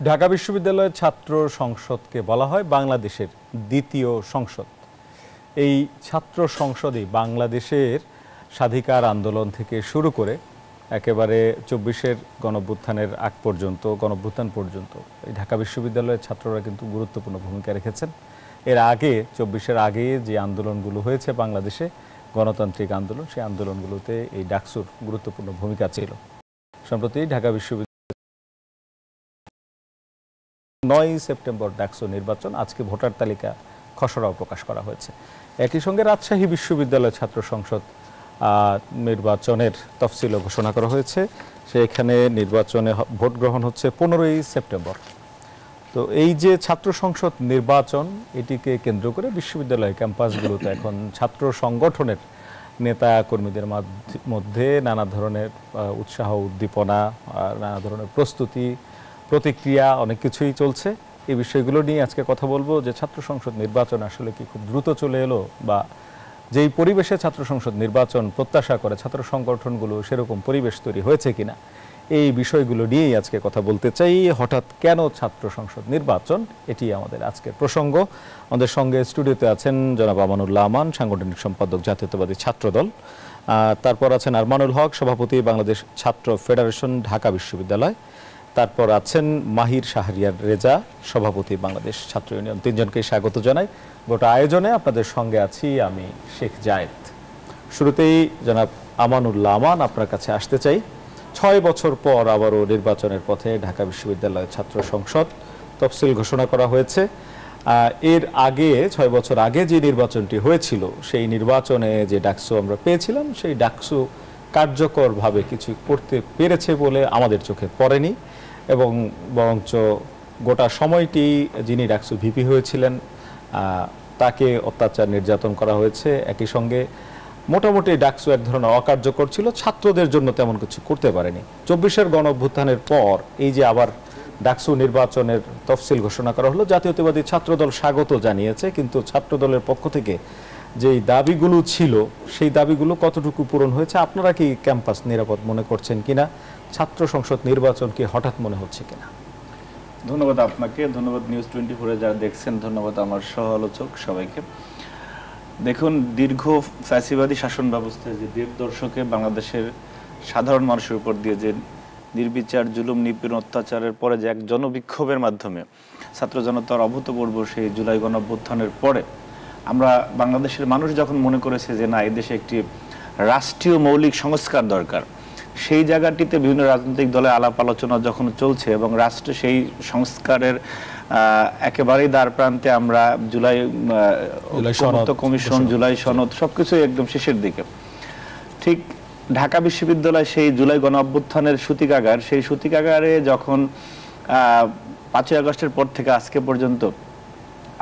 ঢাকা বিশ্ববিদ্যালয়ের ছাত্র সংসদকে বলা হয় বাংলাদেশের দ্বিতীয় সংসদ। এই ছাত্র সংসদই বাংলাদেশের স্বাধিকার আন্দোলন থেকে শুরু করে একেবারে ২৪-এর গণঅভ্যুত্থানের আগ পর্যন্ত, গণঅভ্যুত্থান পর্যন্ত এই ঢাকা বিশ্ববিদ্যালয়ের ছাত্ররা কিন্তু গুরুত্বপূর্ণ ভূমিকা রেখেছেন। এর আগে ২৪-এর আগে যে আন্দোলনগুলো হয়েছে বাংলাদেশে, গণতান্ত্রিক আন্দোলন, সেই আন্দোলনগুলোতে এই ডাকসুর গুরুত্বপূর্ণ ভূমিকা ছিল। সম্প্রতি ঢাকা বিশ্ববিদ্যালয় ৯ সেপ্টেম্বর ডাকসু নির্বাচন, আজকে ভোটার তালিকা খসড়াও প্রকাশ করা হয়েছে। একই সঙ্গে রাজশাহী বিশ্ববিদ্যালয় ছাত্র সংসদ নির্বাচনের তফসিলও ঘোষণা করা হয়েছে। সেখানে নির্বাচনে ভোট গ্রহণ হচ্ছে ১৫ই সেপ্টেম্বর। তো এই যে ছাত্র সংসদ নির্বাচন, এটিকে কেন্দ্র করে বিশ্ববিদ্যালয় ক্যাম্পাসগুলোতে এখন ছাত্র সংগঠনের নেতা কর্মীদের মধ্যে নানা ধরনের উৎসাহ, উদ্দীপনা, নানা ধরনের প্রস্তুতি, প্রতিক্রিয়া, অনেক কিছুই চলছে। এই বিষয়গুলো নিয়ে আজকে কথা বলবো যে ছাত্র সংসদ নির্বাচন আসলে কি খুব দ্রুত চলে এলো, বা যেই পরিবেশে ছাত্র সংসদ নির্বাচন প্রত্যাশা করে ছাত্র সংগঠনগুলো, সেরকম পরিবেশ তৈরি হয়েছে কিনা, এই বিষয়গুলো নিয়েই আজকে কথা বলতে চাই। হঠাৎ কেন ছাত্র সংসদ নির্বাচন, এটি আমাদের আজকের প্রসঙ্গ। আমাদের সঙ্গে স্টুডিওতে আছেন জনাব আমানুল্লাহ আমান, সাংগঠনিক সম্পাদক, জাতীয়তাবাদী ছাত্রদল। তারপর আছেন আরমানুল হক, সভাপতি, বাংলাদেশ ছাত্র ফেডারেশন, ঢাকা বিশ্ববিদ্যালয়। তারপর আছেন মাহির শাহরিয়ার রেজা, সভাপতি, বাংলাদেশ ছাত্র ইউনিয়ন। তিনজনকে স্বাগত জানাই। গোটা আয়োজনে আপনাদের সঙ্গে আছি আমি, শেখ জায়েদ। শুরুতেই জনাব আমানুল্লাহ আমান, আপনার কাছে আসতে চাই। ৬ বছর পর আবারও নির্বাচনের পথে ঢাকা বিশ্ববিদ্যালয় ছাত্র সংসদ, তফসিল ঘোষণা করা হয়েছে। এর আগে ৬ বছর আগে যে নির্বাচনটি হয়েছিল, সেই নির্বাচনে যে ডাকসু আমরা পেয়েছিলাম, সেই ডাকসু কার্যকরভাবে কিছু করতে পেরেছে বলে আমাদের চোখে পড়েনি, এবং বরঞ্চ গোটা সময়টি যিনি ডাকসু ভিপি হয়েছিলেন তাকে অত্যাচার, নির্যাতন করা হয়েছে। একই সঙ্গে মোটামুটি ডাকসু এক ধরনের অকার্যকর ছিল, ছাত্রদের জন্য তেমন কিছু করতে পারেনি। ২৪-এর গণঅভ্যুত্থানের পর এই যে আবার ডাকসু নির্বাচনের তফসিল ঘোষণা করা হলো, জাতীয়তাবাদী ছাত্রদল স্বাগত জানিয়েছে, কিন্তু ছাত্রদলের পক্ষ থেকে যেই দাবিগুলো ছিল, সেই দাবিগুলো কতটুকু পূরণ হয়েছে? আপনারা কি ক্যাম্পাস নিরাপদ মনে করছেন কিনা? ছাত্র সংসদ নির্বাচন কি হঠাৎ মনে হচ্ছে কিনা? ধন্যবাদ আপনাকে, ধন্যবাদ নিউজ 24-এ যারা দেখছেন, ধন্যবাদ আমার সহ আলোচক সবাইকে। দেখুন, দীর্ঘ ফ্যাসিবাদী শাসন ব্যবস্থায় যে ১.৫ দশকে বাংলাদেশের সাধারণ মানুষের উপর দিয়ে যে নির্বিচার, জুলুম, নিপীড়ন, অত্যাচারের পরে যে এক জনবিক্ষোভের মাধ্যমে ছাত্র জনতার অভূতপূর্ব সেই জুলাই গণঅভ্যুত্থানের পরে আমরা বাংলাদেশের মানুষ যখন মনে করেছে যে না, এদেশে একটি রাষ্ট্রীয় মৌলিক সংস্কার দরকার, সেই জায়গাটিতে বিভিন্ন রাজনৈতিক দলে আলাপ আলোচনা যখন চলছে এবং রাষ্ট্রে সেই সংস্কারের একেবারেই দ্বার প্রান্তে আমরা জুলাই কমিশন, জুলাই সনদ, সবকিছু একদম শেষের দিকে, ঠিক ঢাকা বিশ্ববিদ্যালয় সেই জুলাই গণ অভ্যুত্থানের সূতিকাগার, সেই সূতিকাগারে যখন ৫ই আগস্টের পর থেকে আজকে পর্যন্ত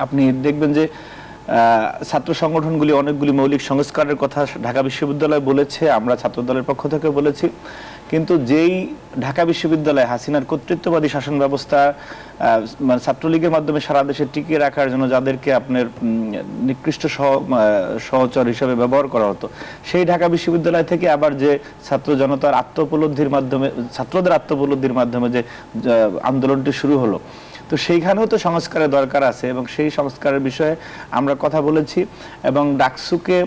আপনি দেখবেন যে ছাত্র সংগঠনগুলি অনেকগুলি মৌলিক সংস্কারের কথা ঢাকা বিশ্ববিদ্যালয় বলেছে, আমরা ছাত্রদলের পক্ষ থেকে বলেছি। কিন্তু যেই ঢাকা বিশ্ববিদ্যালয় হাসিনার কর্তৃত্ববাদী শাসন ব্যবস্থা মানে ছাত্রলীগের মাধ্যমে সারা দেশে টিকিয়ে রাখার জন্য যাদেরকে আপনার নিকৃষ্ট সহচর হিসেবে ব্যবহার করা হতো, সেই ঢাকা বিশ্ববিদ্যালয় থেকে আবার যে ছাত্র জনতার আত্মোপলব্ধির মাধ্যমে, ছাত্রদের আত্মোপলব্ধির মাধ্যমে যে আন্দোলনটি শুরু হলো, তো সেইখানেও তো সংস্কারের দরকার আছে, এবং সেই সংস্কারের বিষয়ে আমরা কথা বলেছি। এবং ডাকসুকে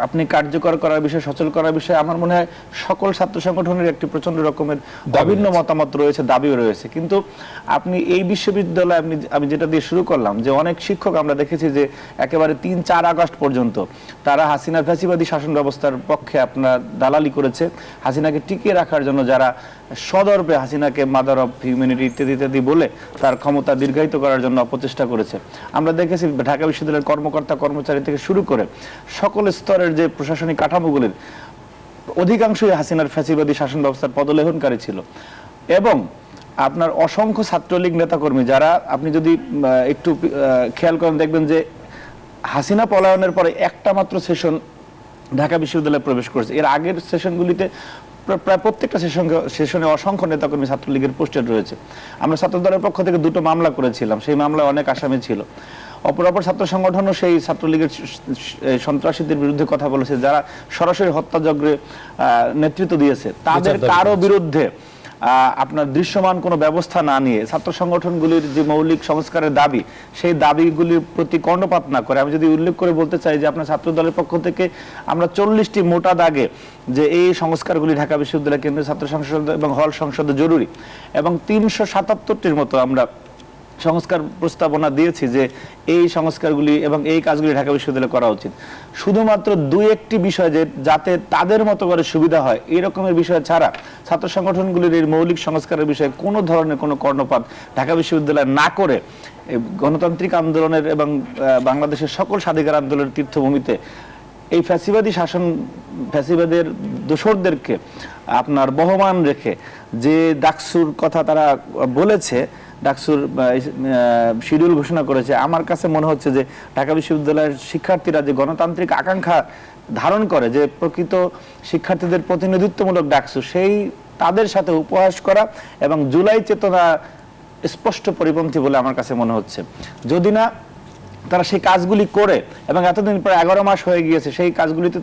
আপনি কার্যকর করার বিষয়ে, সচল করার বিষয়ে আমার মনে হয় সকল ছাত্র সংগঠনের একটি প্রচন্ড রকমের বিভিন্ন মতামত রয়েছে, দাবিও রয়েছে। কিন্তু আপনি এই বিশ্ববিদ্যালয়ে আমি যেটা দিয়ে শুরু করলাম, যে অনেক শিক্ষক আমরা দেখেছি যে একেবারে ৩-৪ আগস্ট পর্যন্ত তারা হাসিনা ফ্যাসিবাদী শাসন ব্যবস্থার পক্ষে আপনার দালালি করেছে, হাসিনাকে টিকিয়ে রাখার জন্য যারা সদর্পে হাসিনাকে মাদার অফ হিউম্যানিটি ইত্যাদি ইত্যাদি বলে তার ক্ষমতা দীর্ঘায়িত করার জন্য অপচেষ্টা করেছে। আমরা দেখেছি ঢাকা বিশ্ববিদ্যালয়ের কর্মকর্তা কর্মচারী থেকে শুরু করে সকল স্তরের যে প্রশাসনিক কাঠামোগুলির অধিকাংশই হাসিনার ফ্যাসিবাদী শাসন ব্যবস্থার পদলেহনকারী ছিল। এবং আপনার অসংখ্য ছাত্রলীগ নেতাকর্মী যারা, আপনি যদি একটু খেয়াল করেন দেখবেন যে হাসিনা পলায়নের পরে একটা মাত্র সেশন ঢাকা বিশ্ববিদ্যালয়ে প্রবেশ করেছে। এর আগের সেশনগুলিতে প্রায় প্রত্যেকটা সেশনে অসংখ্য নেতাকর্মী ছাত্রলীগের পোস্টেড রয়েছে। আমরা ছাত্রদলের পক্ষ থেকে 2টো মামলা করেছিলাম, সেই মামলায় অনেক আসামি ছিল। অপরাপর ছাত্র সংগঠনও সেই ছাত্রলীগের সন্ত্রাসীদের বিরুদ্ধে কথা বলেছে, যারা সরাসরি হত্যাযজ্ঞে নেতৃত্ব দিয়েছে। তাদের কারো বিরুদ্ধে আপনার দৃশ্যমান কোনো ব্যবস্থা না নিয়ে ছাত্র সংগঠনগুলির যে মৌলিক সংস্কারের দাবি, সেই দাবিগুলির প্রতি কর্ণপাত না করে, আমি যদি উল্লেখ করে বলতে চাই যে আপনার ছাত্র দলের পক্ষ থেকে আমরা 40টি মোটা দাগে যে এই সংস্কারগুলি ঢাকা বিশ্ববিদ্যালয় কেন্দ্রীয় ছাত্র সংসদ এবং হল সংসদে জরুরি, এবং 377টির মতো আমরা সংস্কার প্রস্তাবনা দিয়েছি যে এই সংস্কারগুলি এবং এই কাজগুলি ঢাকা বিশ্ববিদ্যালয়ে করা উচিত। শুধুমাত্র 2-1টি বিষয় যে যাতে তাদের মতো করে সুবিধা হয় এই রকমের বিষয় ছাড়া ছাত্র সংগঠনগুলির এই মৌলিক সংস্কারের বিষয়ে কোনো ধরনের কোনো কর্ণপাত ঢাকা বিশ্ববিদ্যালয় না করে গণতান্ত্রিক আন্দোলনের এবং বাংলাদেশের সকল স্বাধিকার আন্দোলনের তীর্থভূমিতে এই ফ্যাসিবাদী শাসন, ফ্যাসিবাদের দোসরদেরকে আপনার বহমান রেখে যে ডাকসুর কথা তারা বলেছে, ডাকসুর শিডিউল ঘোষণা করেছে, আমার কাছে মনে হচ্ছে যে ঢাকা বিশ্ববিদ্যালয়ের শিক্ষার্থীরা যে গণতান্ত্রিক আকাঙ্ক্ষা ধারণ করে, যে প্রকৃত শিক্ষার্থীদের প্রতিনিধিত্বমূলক ডাকসু, সেই তাদের সাথে উপহাস করা এবং জুলাই চেতনা স্পষ্ট পরিপন্থী বলে আমার কাছে মনে হচ্ছে। যদি না তারা সেই কাজগুলি করে, এবং এতদিন প্রায় 11 মাস হয়ে গিয়েছে, সেই কাজগুলিতে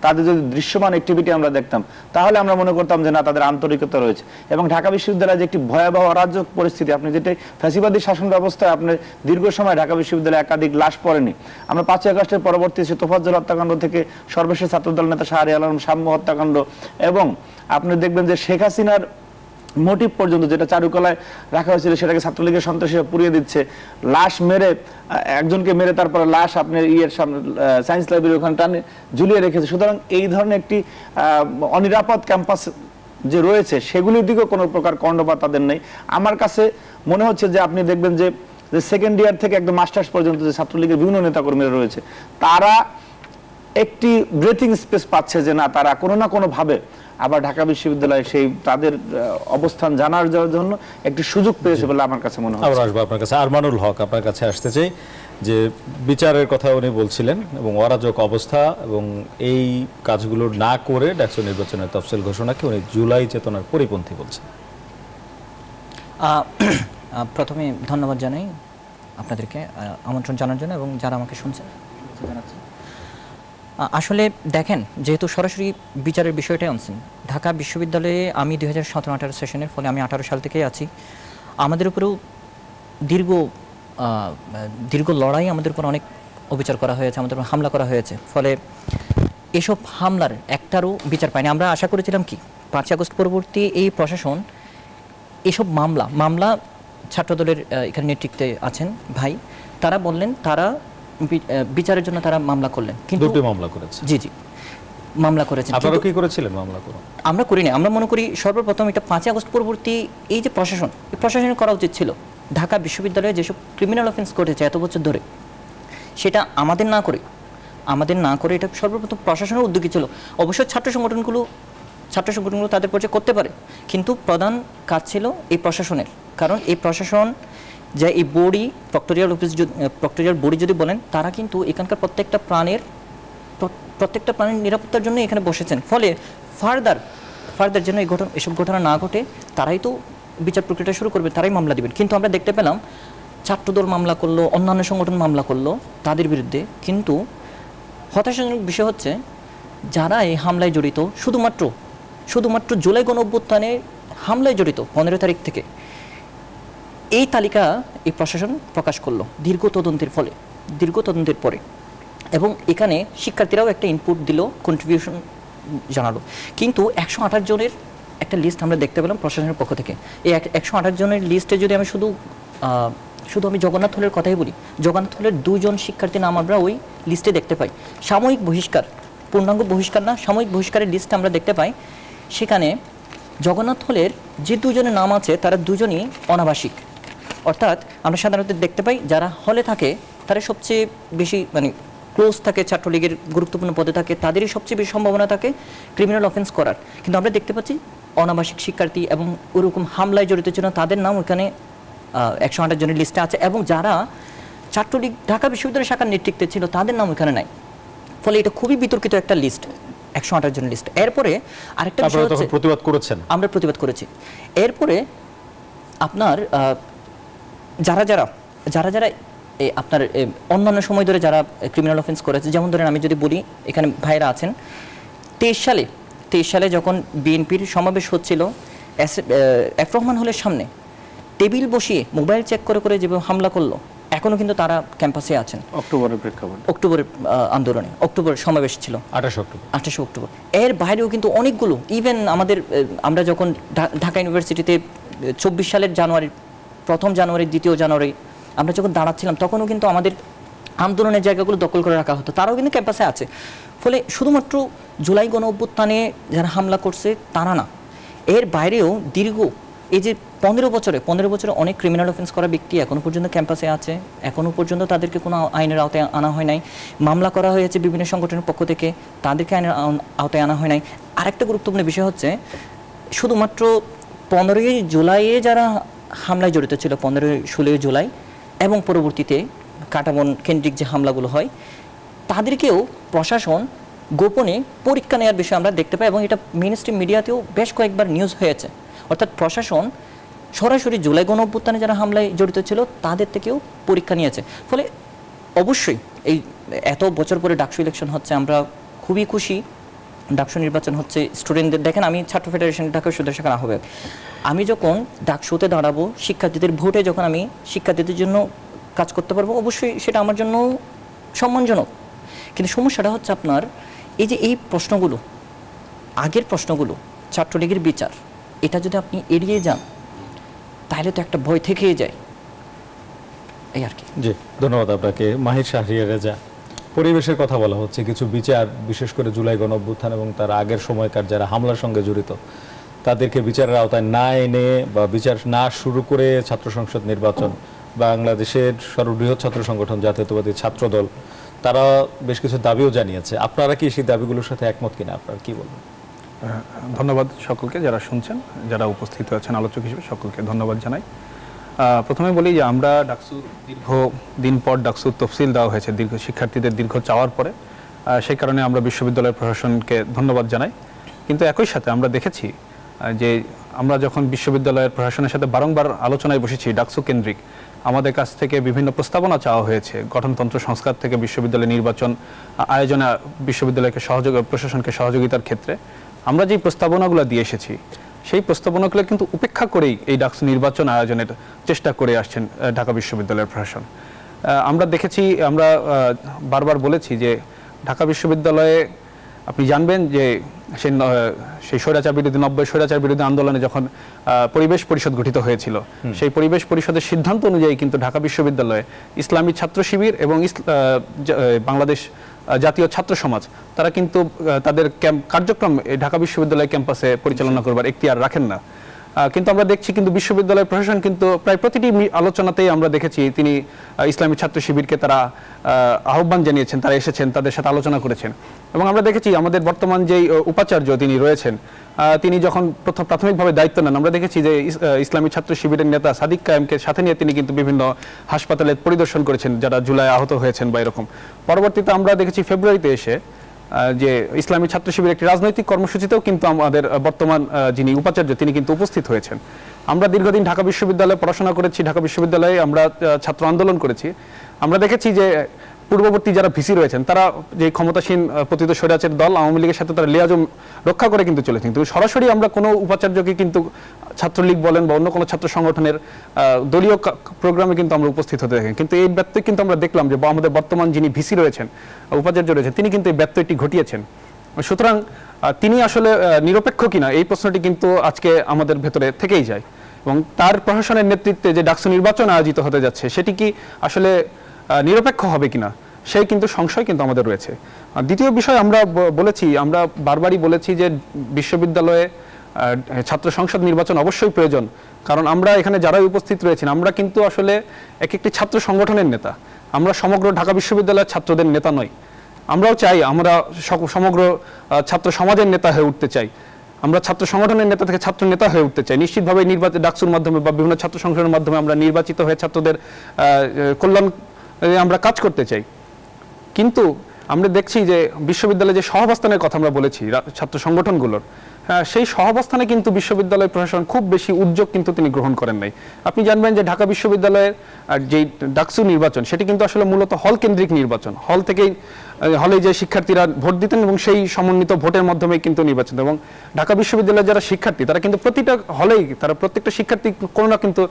তাদের যদি দৃশ্যমান অ্যাক্টিভিটি আমরা দেখতাম, তাহলে আমরা মনে করতাম যে না, তাদের আন্তরিকতা রয়েছে। এবং ঢাকা বিশ্ববিদ্যালয়ে যে একটি ভয়াবহ অরাজক পরিস্থিতি, আপনি যেটা ফ্যাসিবাদী শাসন ব্যবস্থায় আপনার দীর্ঘ সময় ঢাকা বিশ্ববিদ্যালয়ে একাধিক লাশ পড়েনি। আমরা 5ই আগস্টের পরবর্তী তোফাজ্জল হত্যাকাণ্ড থেকে সর্বশেষ ছাত্রদল নেতা শাহরিয়ার আলম সাম্য হত্যাকাণ্ড, এবং আপনি দেখবেন যে শেখ হাসিনার মোটিভ পর্যন্ত যেটা চারুকলায় রাখা হয়েছিল সেটাকে ছাত্রলীগের সন্ত্রাসীরা পুড়িয়ে দিচ্ছে, লাশ মেরে, একজনকে মেরে তারপরে লাশ আপনার সামনে সায়েন্স লাইব্রেরি ওখানে টানে ঝুলিয়ে রেখেছে। সুতরাং এই ধরনের একটি অনিরাপদ ক্যাম্পাস যে রয়েছে, সেগুলির দিকেও কোনো প্রকার কর্ণপাত তাদের নেই। আমার কাছে মনে হচ্ছে যে আপনি দেখবেন যে সেকেন্ড ইয়ার থেকে একদম মাস্টার্স পর্যন্ত যে ছাত্রলীগের বিভিন্ন নেতাকর্মীরা রয়েছে, তারা একটি ব্রেথিং স্পেস পাচ্ছে যে না, তারা কোনো না কোনো ভাবে আবার ঢাকা বিশ্ববিদ্যালয়ে সেই তাদের অবস্থান জানার জন্য একটি সুযোগ পেয়েছে বলে আমার কাছে মনে হয়। আবার আসবো আপনার কাছে। আরমানুল হক, আপনার কাছে আসতে চাই যে বিচারের কথা উনি বলছিলেন এবং অরাজক অবস্থা এবং এই কাজগুলো না করে ডাকসু নির্বাচনের তফসিল ঘোষণাকে উনি জুলাই চেতনার পরিপন্থী বলছেন। প্রথমে ধন্যবাদ জানাই আপনাদেরকে আমন্ত্রণ জানার জন্য এবং যারা আমাকে শুনছেন জানাচ্ছেন। আসলে দেখেন, যেহেতু সরাসরি বিচারের বিষয়টাই আনছেন, ঢাকা বিশ্ববিদ্যালয়ে আমি 2017-18 সেশনের, ফলে আমি 18 সাল থেকেই আছি। আমাদের উপরেও দীর্ঘ লড়াই, আমাদের উপর অনেক অবিচার করা হয়েছে, আমাদের উপর হামলা করা হয়েছে। ফলে এসব হামলার একটারও বিচার পায়নি। আমরা আশা করেছিলাম কি 5 আগস্ট পরবর্তী এই প্রশাসন এসব মামলা ছাত্রদলের এখানে নেতৃত্বে আছেন ভাই, তারা বললেন তারা বিচারের জন্য তারা মামলা করলেন, কিন্তু দুটি মামলা করেছে। জি মামলা করেছেন। আপনারা কি করেছিলেন? মামলা করুন। আমরা করিনি। আমরা মনে করি সর্বপ্রথম এটা 5 আগস্ট পরবর্তী এই যে প্রশাসন, এই প্রশাসনের করা উচিত ছিল ঢাকা বিশ্ববিদ্যালয়ে যেসব ক্রিমিনাল অফেন্স ঘটেছে এত বছর ধরে, সেটা আমাদের না করে এটা সর্বপ্রথম প্রশাসনের উদ্যোগী ছিল। অবশ্য ছাত্র সংগঠনগুলো তাদের পর্যায়ে করতে পারে, কিন্তু প্রধান কাজ ছিল এই প্রশাসনের। কারণ এই প্রশাসন যে এই বডি, প্রক্টোরিয়াল বডি যদি বলেন, তারা কিন্তু এখানকার প্রত্যেকটা প্রাণের নিরাপত্তার জন্য এখানে বসেছেন। ফলে ফার্দার যেন এসব ঘটনা না ঘটে, তারাই তো বিচার প্রক্রিয়াটা শুরু করবে, তারাই মামলা দিবেন। কিন্তু আমরা দেখতে পেলাম ছাত্রদল মামলা করলো, অন্যান্য সংগঠন মামলা করলো তাদের বিরুদ্ধে। কিন্তু হতাশাজনক বিষয় হচ্ছে, যারা এই হামলায় জড়িত, শুধুমাত্র জুলাই গণঅভ্যুত্থানে হামলায় জড়িত 15 তারিখ থেকে, এই তালিকা এই প্রশাসন প্রকাশ করলো দীর্ঘ তদন্তের পরে। এবং এখানে শিক্ষার্থীরাও একটা ইনপুট দিল, কন্ট্রিবিউশন জানালো। কিন্তু 128 জনের একটা লিস্ট আমরা দেখতে পেলাম প্রশাসনের পক্ষ থেকে। এই 128 জনের লিস্টে যদি আমি শুধু আমি জগন্নাথ হলের কথাই বলি, জগন্নাথ হলের 2 জন শিক্ষার্থীর নাম আমরা ওই লিস্টে দেখতে পাই। সাময়িক বহিষ্কার, পূর্ণাঙ্গ বহিষ্কার না, সাময়িক বহিষ্কারের লিস্টে আমরা দেখতে পাই। সেখানে জগন্নাথ হলের যে 2 জনের নাম আছে, তারা 2 জনই অনাবাসিক। অর্থাৎ আমরা সাধারণত দেখতে পাই যারা হলে থাকে তারা সবচেয়ে বেশি ক্লোজ থাকে, ছাত্রলীগের গুরুত্বপূর্ণ পদে থাকে, তাদেরই সবচেয়ে বেশি সম্ভাবনা থাকে ক্রিমিনাল অফেন্স করার। কিন্তু আমরা দেখতে পাচ্ছি অনাবাসিক শিক্ষার্থী এবং ওরকম হামলায় জড়িত ছিল তাদের নাম ওখানে 128 জনের লিস্টে আছে, এবং যারা ছাত্রলীগ ঢাকা বিশ্ববিদ্যালয় শাখার নেতৃত্বে ছিল তাদের নাম ওখানে নাই। ফলে এটা খুবই বিতর্কিত একটা লিস্ট, 128 জনের লিস্ট। এরপরে আরেকটা বিষয় হচ্ছে, আমরা প্রতিবাদ করেছি। এরপরে আপনার যারা আপনার অন্যান্য সময় ধরে যারা ক্রিমিনাল অফেন্স করেছে, যেমন ধরেন আমি যদি বলি, এখানে ভাইরা আছেন 23 সালে যখন বিএনপির সমাবেশ হচ্ছিল, এফ রহমান হলের সামনে টেবিল বসিয়ে মোবাইল চেক করে করে যেভাবে হামলা করলো, এখনো কিন্তু তারা ক্যাম্পাসে আছেন। অক্টোবরের প্রেক্ষাপটে, অক্টোবরের আন্দোলনে, অক্টোবর সমাবেশ ছিল 28 অক্টোবর। এর বাইরেও কিন্তু অনেকগুলো ইভেন আমাদের আমরা যখন ঢাকা ইউনিভার্সিটিতে 24 সালের জানুয়ারি, 1 জানুয়ারি 2 জানুয়ারি আমরা যখন দাঁড়াচ্ছিলাম, তখনও কিন্তু আমাদের আন্দোলনের জায়গাগুলো দখল করে রাখা হতো, তারাও কিন্তু ক্যাম্পাসে আছে। ফলে শুধুমাত্র জুলাই গণ অভ্যুত্থানে যারা হামলা করছে তারা না, এর বাইরেও দীর্ঘ এই যে 15 বছরে অনেক ক্রিমিনাল অফেন্স করা ব্যক্তি এখনো পর্যন্ত ক্যাম্পাসে আছে, এখনো পর্যন্ত তাদেরকে কোনো আইনের আওতায় আনা হয় নাই। মামলা করা হয়েছে বিভিন্ন সংগঠনের পক্ষ থেকে, তাদেরকে আইনের আওতায় আনা হয় নাই। আরেকটা গুরুত্বপূর্ণ বিষয় হচ্ছে, শুধুমাত্র 15 জুলাইয়ে যারা হামলায় জড়িত ছিল, 15-16 জুলাই এবং পরবর্তীতে কাটাবন কেন্দ্রিক যে হামলাগুলো হয়, তাদেরকেও প্রশাসন গোপনে পরীক্ষা নেওয়ার বিষয়ে আমরা দেখতে পাই, এবং এটা মেইনস্ট্রিম মিডিয়াতেও বেশ কয়েকবার নিউজ হয়েছে। অর্থাৎ প্রশাসন সরাসরি জুলাই গণ অভ্যুত্থানে যারা হামলায় জড়িত ছিল তাদের থেকেও পরীক্ষা নিয়েছে। ফলে অবশ্যই এই এত বছর পরে ডাকসু ইলেকশন হচ্ছে, আমরা খুবই খুশি। ডাকসু নির্বাচন হচ্ছে, স্টুডেন্টদের দেখেন, আমি ছাত্র ফেডারেশন ঢাকা বিশ্ববিদ্যালয় শাখার আহ্বায়ক, আমি যখন ডাকসুতে দাঁড়াবো, শিক্ষার্থীদের ভোটে যখন আমি শিক্ষার্থীদের জন্য কাজ করতে পারবো, অবশ্যই সেটা আমার জন্য সম্মানজনক। কিন্তু সমস্যাটা হচ্ছে আপনার এই যে এই প্রশ্নগুলো, আগের প্রশ্নগুলো, ছাত্রলীগের বিচার, এটা যদি আপনি এড়িয়ে যান তাহলে তো একটা ভয় থেকেই যায়, এই আর কি। জি, ধন্যবাদ আপনাকে। মাহির শাহরিয়ার রেজা, পরিবেশের কথা বলা হচ্ছে, কিছু বিচার, বিশেষ করে জুলাই গণ অভ্যুত্থান এবং তার আগের সময়কার যারা হামলার সঙ্গে জড়িত তাদেরকে বিচারের আওতায় না এনে বা বিচার না শুরু করে ছাত্র সংসদ নির্বাচন, বাংলাদেশের সর্ববৃহৎ ছাত্র সংগঠন জাতীয়তাবাদী ছাত্রদল তারা বেশ কিছু দাবিও জানিয়েছে। আপনারা কি সেই দাবিগুলোর সাথে একমত কিনা, আপনারা কি বলবেন? ধন্যবাদ সকলকে, যারা শুনছেন, যারা উপস্থিত আছেন আলোচক হিসেবে, সকলকে ধন্যবাদ জানাই। প্রথমে বলি যে আমরা ডাকসু দীর্ঘ দিন পর ডাকসু তফসিল দেওয়া হয়েছে শিক্ষার্থীদের দীর্ঘ চাওয়ার পরে, সেই কারণে আমরা বিশ্ববিদ্যালয়ের প্রশাসনকে ধন্যবাদ জানাই। কিন্তু একই সাথে আমরা দেখেছি যে আমরা যখন বিশ্ববিদ্যালয়ের প্রশাসনের সাথে বারংবার আলোচনায় বসেছি ডাকসু কেন্দ্রিক, আমাদের কাছ থেকে বিভিন্ন প্রস্তাবনা চাওয়া হয়েছে, গঠনতন্ত্র সংস্কার থেকে বিশ্ববিদ্যালয় নির্বাচন আয়োজনে বিশ্ববিদ্যালয়কে প্রশাসনকে সহযোগিতার ক্ষেত্রে আমরা যেই প্রস্তাবনাগুলো দিয়ে এসেছি, সেই প্রস্তাবনাগুলো কিন্তু উপেক্ষা করেই এই ডাকসু নির্বাচন আয়োজনের চেষ্টা করে আসছেন ঢাকা বিশ্ববিদ্যালয়ের প্রশাসন। আমরা দেখেছি, আমরা বারবার বলেছি যে ঢাকা বিশ্ববিদ্যালয়ে আপনি জানবেন যে সেই স্বৈরাচার বিরোধী 90 স্বৈরাচার বিরোধী আন্দোলনে যখন পরিবেশ পরিষদ গঠিত হয়েছিল, সেই পরিবেশ পরিষদের সিদ্ধান্ত অনুযায়ী কিন্তু ঢাকা বিশ্ববিদ্যালয়ে ইসলামী ছাত্র শিবির এবং বাংলাদেশ জাতীয় ছাত্র সমাজ তারা কিন্তু তাদের কার্যক্রম ঢাকা বিশ্ববিদ্যালয় ক্যাম্পাসে পরিচালনা করবার এখতিয়ার রাখেন না। কিন্তু আমরা দেখছি কিন্তু বিশ্ববিদ্যালয় প্রশাসন কিন্তু প্রায় প্রতিটি আলোচনাতেই আমরা দেখেছি তিনি ইসলামী ছাত্র শিবিরকে তারা আহ্বান জানিয়েছেন, তারা এসেছেন, তাদের সাথে আলোচনা করেছেন। এবং আমরা দেখেছি আমাদের বর্তমান যেই উপাচার্য তিনি রয়েছেন, তিনি যখন প্রাথমিকভাবে দায়িত্ব নেন, আমরা দেখেছি যে ইসলামী ছাত্র শিবিরের নেতা সাদিক কায়েমকে সাথে নিয়ে তিনি কিন্তু বিভিন্ন হাসপাতালে পরিদর্শন করেছেন যারা জুলাই আহত হয়েছেন বা এরকম। পরবর্তীতে আমরা দেখেছি ফেব্রুয়ারিতে এসে যে ইসলামী ছাত্র শিবির একটি রাজনৈতিক কর্মসূচিতেও কিন্তু আমাদের বর্তমান যিনি উপাচার্য তিনি কিন্তু উপস্থিত হয়েছেন। আমরা দীর্ঘদিন ঢাকা বিশ্ববিদ্যালয়ে পড়াশোনা করেছি, ঢাকা বিশ্ববিদ্যালয়ে আমরা ছাত্র আন্দোলন করেছি। আমরা দেখেছি যে পূর্ববর্তী যারা ভিসি রয়েছেন তারা যে ক্ষমতাসীন পতিত স্বৈরাচার দল আওয়ামী লীগের সাথে তারা লিয়াজম রক্ষা করে কিন্তু চলেছেন, কিন্তু সরাসরি আমরা কোনো উপাচার্যকে কিন্তু ছাত্রলীগ বলেন বা অন্য কোনো ছাত্র সংগঠনের দলীয় প্রোগ্রামে কিন্তু আমরা উপস্থিত হতে দেখেন। কিন্তু এই ব্যত্যয় কিন্তু আমরা দেখলাম যে আমাদের বর্তমান যিনি ভিসি রয়েছেন, উপাচার্য রয়েছেন, তিনি কিন্তু এই ব্যত্যয়টি ঘটিয়েছেন। সুতরাং তিনি আসলে নিরপেক্ষ কিনা এই প্রশ্নটি কিন্তু আজকে আমাদের ভেতরে থেকেই যায়, এবং তার প্রশাসনের নেতৃত্বে যে ডাকসু নির্বাচন আয়োজিত হতে যাচ্ছে সেটি কি আসলে নিরপেক্ষ হবে কিনা সেই কিন্তু সংশয় কিন্তু আমাদের রয়েছে। দ্বিতীয় বিষয় আমরা বলেছি, আমরা বারবারই বলেছি যে বিশ্ববিদ্যালয়ে ছাত্র সংসদ নির্বাচন অবশ্যই প্রয়োজন, কারণ আমরা এখানে যারা উপস্থিত রয়েছেন আমরা কিন্তু আসলে এক একটি ছাত্র সংগঠনের নেতা, আমরা সমগ্র ঢাকা বিশ্ববিদ্যালয়ের ছাত্রদের নেতা নই। আমরাও চাই আমরা সমগ্র ছাত্র সমাজের নেতা হয়ে উঠতে চাই, আমরা ছাত্র সংগঠনের নেতা থেকে ছাত্র নেতা হয়ে উঠতে চাই। নিশ্চিতভাবে নির্বাচন ডাকসুর মাধ্যমে বা বিভিন্ন ছাত্র সংগঠনের মাধ্যমে আমরা নির্বাচিত হয়ে ছাত্রদের কল্যাণ আমরা কাজ করতে চাই। কিন্তু আমরা দেখছি যে বিশ্ববিদ্যালয়ে যে সহাবস্থানের কথা আমরা বলেছি ছাত্র সংগঠনগুলোর, সেই সহাবস্থানে কিন্তু বিশ্ববিদ্যালয় প্রশাসন খুব বেশি উদ্যোগ কিন্তু তিনি গ্রহণ করেন নাই। আপনি জানবেন যে ঢাকা বিশ্ববিদ্যালয়ের যে ডাকসু নির্বাচন সেটি কিন্তু আসলে মূলত হল কেন্দ্রিক নির্বাচন, হল থেকেই হলে যে শিক্ষার্থীরা ভোট দিতেন এবং সেই সমন্বিত ভোটের মাধ্যমে কিন্তু নির্বাচন। এবং ঢাকা বিশ্ববিদ্যালয়ের যারা শিক্ষার্থী তারা কিন্তু প্রতিটা হলেই তারা প্রত্যেকটা শিক্ষার্থী কোনো না কিন্তু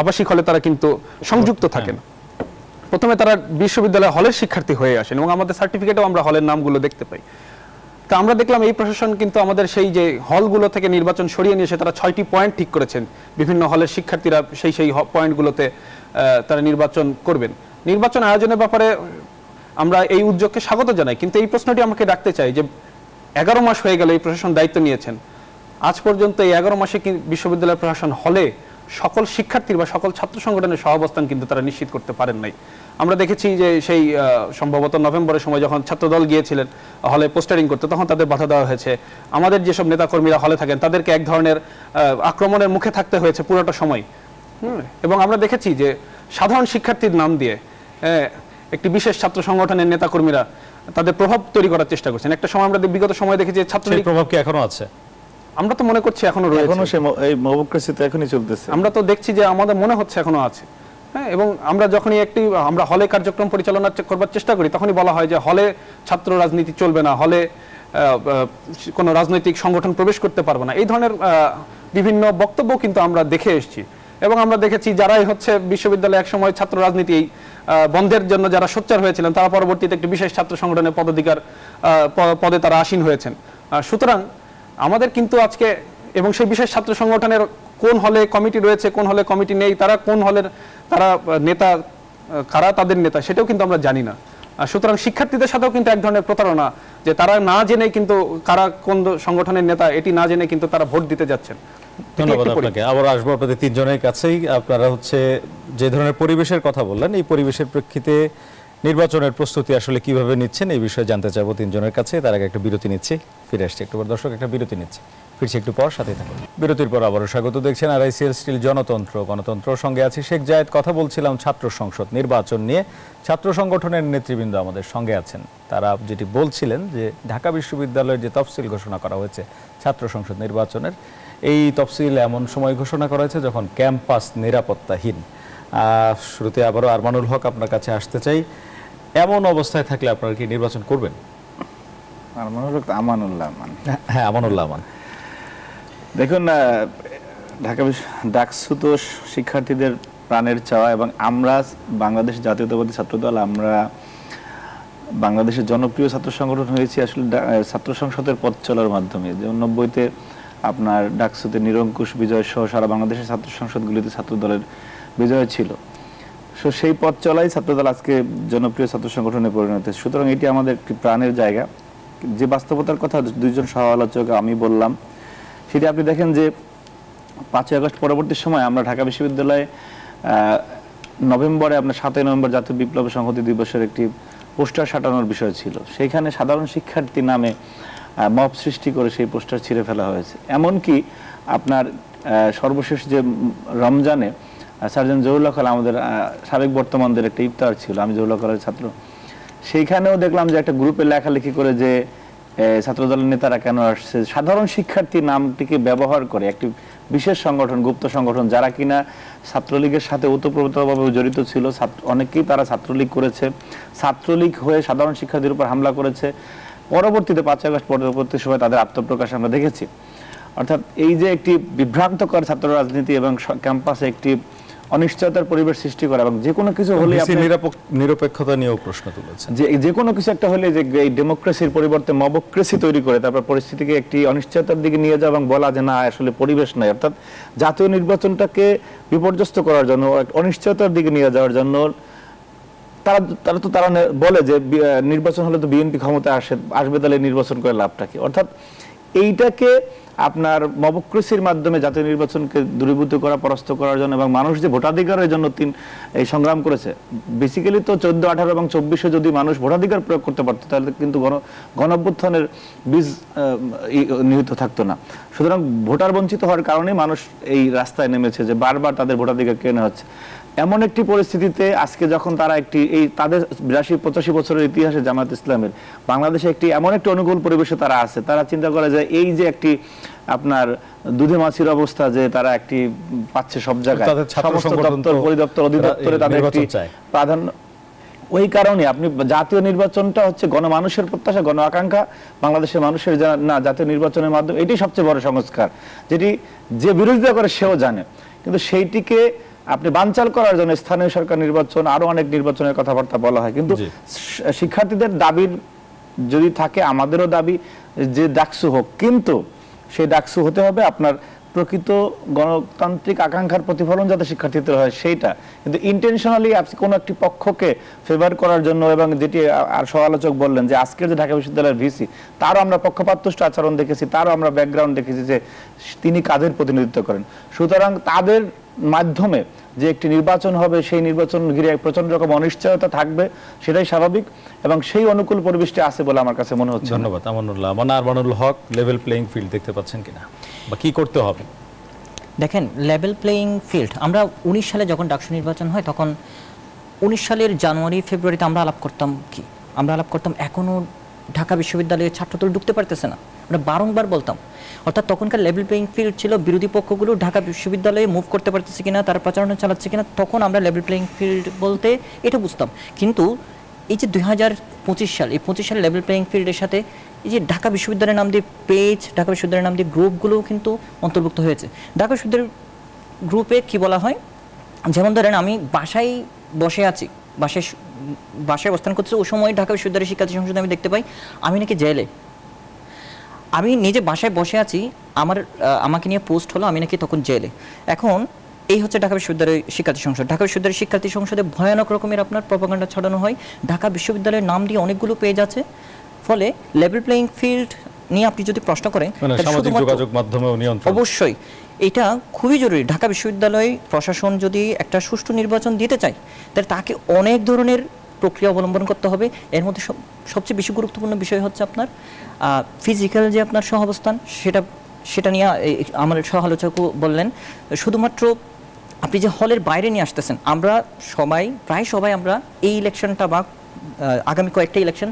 আবাসিক হলে তারা কিন্তু সংযুক্ত থাকেন। প্রথমে তারা বিশ্ববিদ্যালয় হলের শিক্ষার্থী হয়ে আসেন এবং আমাদের সার্টিফিকেটেও আমরা হলের নামগুলো দেখতে পাই। তা আমরা দেখলাম এই প্রশাসন কিন্তু আমাদের সেই যে হলগুলো থেকে নির্বাচন সরিয়ে নিয়ে এসে তারা 6টি পয়েন্ট ঠিক করেছেন, বিভিন্ন হলের শিক্ষার্থীরা সেই পয়েন্টগুলোতে তারা নির্বাচন করবেন। নির্বাচন আয়োজনের ব্যাপারে আমরা এই উদ্যোগকে স্বাগত জানাই, কিন্তু এই প্রশ্নটি আমাকে রাখতে চাই যে 11 মাস হয়ে গেল এই প্রশাসন দায়িত্ব নিয়েছেন, আজ পর্যন্ত এই 11 মাসে কি বিশ্ববিদ্যালয় প্রশাসন হলে সকল শিক্ষার্থীর বা সকল ছাত্র সংগঠনের সহাবস্থান কিন্তু তারা নিশ্চিত করতে পারেন নাই। আমরা দেখেছি যে সেই সম্ভবত নভেম্বরের সময় যখন ছাত্রদল গিয়েছিলেন হলে পোস্টারিং করতে, তখন তাদের বাধা দেওয়া হয়েছে। আমাদের যেসব নেতাকর্মীরা হলে থাকেন তাদেরকে এক ধরনের আক্রমণের মুখে থাকতে হয়েছে পুরোটা সময়। এবং আমরা দেখেছি যে সাধারণ শিক্ষার্থীর নাম দিয়ে একটি বিশেষ ছাত্র সংগঠনের নেতাকর্মীরা তাদের প্রভাব তৈরি করার চেষ্টা করছেন। একটা সময় আমরা বিগত সময় দেখেছি ছাত্রলীগ প্রভাব কি এখনো আছে? আমরা তো মনে করছি এখনো রয়েছে, এখনো এই মবক্রেসি তো এখনই চলতেছে। আমরা তো দেখছি যে আমাদের মনে হচ্ছে এখনো আছে। হ্যাঁ, এবং আমরা যখনই আমরা হলে কার্যক্রম পরিচালনা করবার চেষ্টা করি তখনই বলা হয় যে হলে ছাত্র রাজনীতি চলবে না, হলে কোনো রাজনৈতিক সংগঠন প্রবেশ করতে পারবে না, এই ধরনের বিভিন্ন বক্তব্য কিন্তু আমরা দেখে এসেছি। এবং আমরা দেখেছি যারাই হচ্ছে বিশ্ববিদ্যালয়ে একসময় ছাত্র রাজনীতি বন্ধের জন্য যারা সোচ্চার হয়েছিলেন তারা পরবর্তীতে একটি বিশেষ ছাত্র সংগঠনের পদে তারা আসীন হয়েছেন। সুতরাং আমাদের কিন্তু আজকে এবং সেই বিশেষ ছাত্র সংগঠনের কোন হলে কমিটি রয়েছে, কোন হলে কমিটি নেই, তারা কোন হলের তারা নেতা, কারা তাদের নেতা সেটাও কিন্তু আমরা জানি না। সুতরাং শিক্ষার্থীদের সাথেও কিন্তু এক ধরনের প্রতারণা, যে তারা না জেনে কিন্তু কারা কোন সংগঠনের নেতা এটি না জেনে কিন্তু তারা ভোট দিতে যাচ্ছেন। ধন্যবাদ আপনাকে। আবার আসবো আপনাদের তিনজনের কাছেই। আপনারা হচ্ছে যে ধরনের পরিবেশের কথা বললেন, এই পরিবেশের প্রেক্ষিতে নির্বাচনের প্রস্তুতি আসলে কিভাবে নিচ্ছেন এই বিষয়ে জানতে চাইবো তিনজনের কাছে। তার আগে একটা বিরতি নিচ্ছি, ফিরে আসছি একটু পর। দর্শক, একটা বিরতি নিচ্ছি, ফিরছি একটু পর, সাথেই থাকুন। বিরতির পর আবারও স্বাগত। দেখছেন আরআইসিএল স্টিল গণতন্ত্র সঙ্গে আছি শেখ জায়েদ। কথা বলছিলাম ছাত্র সংসদ নির্বাচন নিয়ে। ছাত্র সংগঠনের নেতৃবৃন্দ আমাদের সঙ্গে আছেন। তারা যেটি বলছিলেন যে ঢাকা বিশ্ববিদ্যালয়ের যে তফসিল ঘোষণা করা হয়েছে ছাত্র সংসদ নির্বাচনের, এই তফসিল এমন সময় ঘোষণা করা হয়েছে যখন ক্যাম্পাস নিরাপত্তাহীন। শুরুতে আবারও আরমানুল হক আপনার কাছে আসতে চাই, এমন অবস্থায় থাকলে আপনারা কি নির্বাচন করবেন? আমানুল্লাহ আমান। হ্যাঁ, আমানুল্লাহ আমান। দেখুন, ঢাকা ডাকসু তো শিক্ষার্থীদের প্রাণের চাওয়া, এবং আমরা বাংলাদেশ জাতীয়তাবাদী ছাত্রদল, আমরা বাংলাদেশের জনপ্রিয় ছাত্র সংগঠন হয়েছি আসলে ছাত্র সংসদের পথ চলার মাধ্যমে। যেমন 90-তে আপনার ডাকসুতে নিরঙ্কুশ বিজয় সহ সারা বাংলাদেশের ছাত্র সংসদগুলিতে ছাত্রদলের বিজয় ছিল। সেই পথ চলাই ছাত্রদল আজকে জনপ্রিয় ছাত্র সংগঠনে পরিণত হয়েছে। সুতরাং এটি আমাদের একটি প্রাণের জায়গা। যে বাস্তবতার কথা দুইজন সহ আলোচক আমি বললাম, সেটি আপনি দেখেন যে 5ই আগস্ট পরবর্তী সময় আমরা ঢাকা বিশ্ববিদ্যালয়ে নভেম্বরে আপনার 7ই নভেম্বর জাতীয় বিপ্লব সংহতি দিবসের একটি পোস্টার সাটানোর বিষয় ছিল। সেইখানে সাধারণ শিক্ষার্থী নামে মব সৃষ্টি করে সেই পোস্টার ছিঁড়ে ফেলা হয়েছে। এমনকি আপনার সর্বশেষ যে রমজানে সার্জন জহুরুল্লাহ খান, আমাদের সাবেক বর্তমানদের একটা ইফতার ছিল, আমি জহুরুল্লাহ খানের ছাত্র, সেইখানেও দেখলাম যে একটা গ্রুপে লেখালেখি করে যে ছাত্রদলের নেতারা কেন আসছে, সাধারণ শিক্ষার্থী নামটিকে ব্যবহার করে একটি বিশেষ সংগঠন, গুপ্ত সংগঠন, যারা কিনা ছাত্রলীগের সাথে ওতপ্রোতভাবে জড়িত ছিল, অনেকেই তারা ছাত্রলীগ করেছে, ছাত্রলীগ হয়ে সাধারণ শিক্ষার্থীর উপর হামলা করেছে। পরবর্তীতে 5ই আগস্ট পরবর্তী সময় তাদের আত্মপ্রকাশ আমরা দেখেছি। অর্থাৎ এই যে একটি বিভ্রান্তকর ছাত্র রাজনীতি এবং ক্যাম্পাসে একটি অনিশ্চয়তার পরিবেশ সৃষ্টি করা, এবং যে কোনো কিছু হলে নিরপেক্ষতা নিয়েও প্রশ্ন তুলেছেন, যে কোনো কিছু একটা হলে যে এই ডেমোক্রেসির পরিবর্তে মবক্রেসি তৈরি করে তারপর পরিস্থিতিকে একটি অনিশ্চয়তার দিকে নিয়ে যাওয়া এবং বলা যে না আসলে পরিবেশ নাই। অর্থাৎ জাতীয় নির্বাচনটাকে বিপর্যস্ত করার জন্য, অনিশ্চয়তার দিকে নিয়ে যাওয়ার জন্য তারা বলে যে নির্বাচন হলে তো বিএনপি ক্ষমতায় আসবে, তাহলে নির্বাচন করে লাভটা কি? অর্থাৎ এইটাকে আপনার মবক্রেসির মাধ্যমে জাতীয় নির্বাচনকে দূরীভূত করা, পরাস্ত করার জন্য, এবং মানুষ যে ভোটাধিকারের জন্য এই সংগ্রাম করেছে, বেসিক্যালি তো 14, 18 এবং 24-এ যদি মানুষ ভোটাধিকার প্রয়োগ করতে পারতো তাহলে কিন্তু গণঅভ্যুত্থানের বীজ নিহিত থাকতো না। সুতরাং ভোটার বঞ্চিত হওয়ার কারণে মানুষ এই রাস্তায় নেমেছে যে বারবার তাদের ভোটাধিকার কেড়ে নেওয়া হচ্ছে। এমন একটি পরিস্থিতিতে আজকে যখন তারা একটি এই তাদের 82-85 বছরের ইতিহাসে জামায়াত ইসলামের বাংলাদেশে একটি এমন একটি অনুকূল পরিবেশে তারা আছে, তারা চিন্তা করে যে এই যে একটি আপনার দুধে মাছির অবস্থা, যে তারা একটি পাচ্ছে সব জায়গায়, সমস্ত দপ্তর পরিদপ্তর অধিদপ্তরে তাদের একটি প্রাধান্য, ওই কারণে আপনি জাতীয় নির্বাচনটা হচ্ছে গণমানুষের প্রত্যাশা, গণ আকাঙ্ক্ষা, বাংলাদেশের মানুষের না জাতীয় নির্বাচনের মাধ্যমে, এটি সবচেয়ে বড় সংস্কার, যেটি যে বিরোধিতা করে সেও জানে। কিন্তু সেইটিকে আপনি বানচাল করার জন্য স্থানীয় সরকার নির্বাচন, আরো অনেক নির্বাচনের কথাবার্তা বলা হয়। কিন্তু শিক্ষার্থীদের দাবির যদি থাকে, আমাদেরও দাবি যে ডাকসু হোক, কিন্তু সেই ডাকসু হতে হবে আপনার প্রকৃত গণতান্ত্রিক আকাঙ্ক্ষার প্রতিফলন যাতে শিক্ষার্থীদের হয় সেইটা। কিন্তু ইন্টেনশনালি কোনো একটি পক্ষকে ফেভার করার জন্য, এবং যেটি আর সমালোচক বললেন যে আজকের যে ঢাকা বিশ্ববিদ্যালয়ের ভিসি, তারও আমরা পক্ষপাতদুষ্ট আচরণ দেখেছি, তারও আমরা ব্যাকগ্রাউন্ড দেখেছি যে তিনি কাদের প্রতিনিধিত্ব করেন। সুতরাং তাদের মাধ্যমে যে একটি নির্বাচন হবে, সেই নির্বাচন ঘিরে প্রচন্ড রকম অনিশ্চয়তা থাকবে, সেটাই স্বাভাবিক, এবং সেই অনুকূল পরিবেশটি আছে বলে আমার কাছে মনে হচ্ছে। ধন্যবাদ আমানুল্লাহ। আরমানুল হক, লেভেল প্লেইং ফিল্ড দেখতে পাচ্ছেন কিনা, বা কি করতে হবে? দেখেন, লেভেল প্লেইং ফিল্ড আমরা 19 সালে যখন ডাকসু নির্বাচন হয়, তখন 19 সালের জানুয়ারি ফেব্রুয়ারিতে আমরা আলাপ করতাম কি? আমরা আলাপ করতাম এখনও ঢাকা বিশ্ববিদ্যালয়ের ছাত্রদল ঢুকতে পারতেছে না, আমরা বারংবার বলতাম। অর্থাৎ তখনকার লেভেল প্লেইং ফিল্ড ছিল বিরোধী পক্ষগুলো ঢাকা বিশ্ববিদ্যালয়ে মুভ করতে পারতেছে কিনা, তারা প্রচারণা চালাচ্ছে কিনা, তখন আমরা লেভেল প্লেইং ফিল্ড বলতে এটা বুঝতাম। কিন্তু এই যে 2025 সাল, এই 25 সালের লেভেল প্লেইং ফিল্ডের সাথে এই যে ঢাকা বিশ্ববিদ্যালয়ের নাম দিয়ে পেজ, ঢাকা বিশ্ববিদ্যালয়ের নাম দিয়ে গ্রুপগুলোও কিন্তু অন্তর্ভুক্ত হয়েছে। ঢাকা বিশ্ববিদ্যালয়ের গ্রুপে কি বলা হয়, যেমন ধরেন আমি বাসায় বসে আছি, বাসায় অবস্থান করতেছে, ওই সময় ঢাকা বিশ্ববিদ্যালয়ের শিক্ষার্থী সংসদে আমি দেখতে পাই আমি নাকি জেলে। আমি নিজে বাসায় বসে আছি, আমাকে নিয়ে পোস্ট হলো আমি নাকি তখন জেলে। এখন এই হচ্ছে ঢাকা বিশ্ববিদ্যালয়ের শিক্ষার্থী সংসদ। ঢাকা বিশ্ববিদ্যালয়ের শিক্ষার্থী সংসদে ভয়ানক রকমের আপনার প্রপাগান্ডা ছড়ানো হয়, ঢাকা বিশ্ববিদ্যালয়ের নাম দিয়ে অনেকগুলো পেজ আছে। ফলে লেভেল প্লেইং ফিল্ড নিয়ে আপনি যদি প্রশ্ন করেন, সামাজিক যোগাযোগ মাধ্যমেও নিয়ন্ত্রণ অবশ্যই এটা খুবই জরুরি। ঢাকা বিশ্ববিদ্যালয় প্রশাসন যদি একটা সুষ্ঠু নির্বাচন দিতে চায়, তাহলে তাকে অনেক ধরনের প্রক্রিয়া অবলম্বন করতে হবে। এর মধ্যে সবচেয়ে বেশি গুরুত্বপূর্ণ বিষয় হচ্ছে আপনার ফিজিক্যাল যে আপনার সহাবস্থান, সেটা নিয়ে আমার সহালোচকও বললেন। শুধুমাত্র আপনি যে হলের বাইরে নিয়ে আসতেছেন, আমরা প্রায় সবাই আমরা এই ইলেকশনটা বা আগামী কয়েকটা ইলেকশন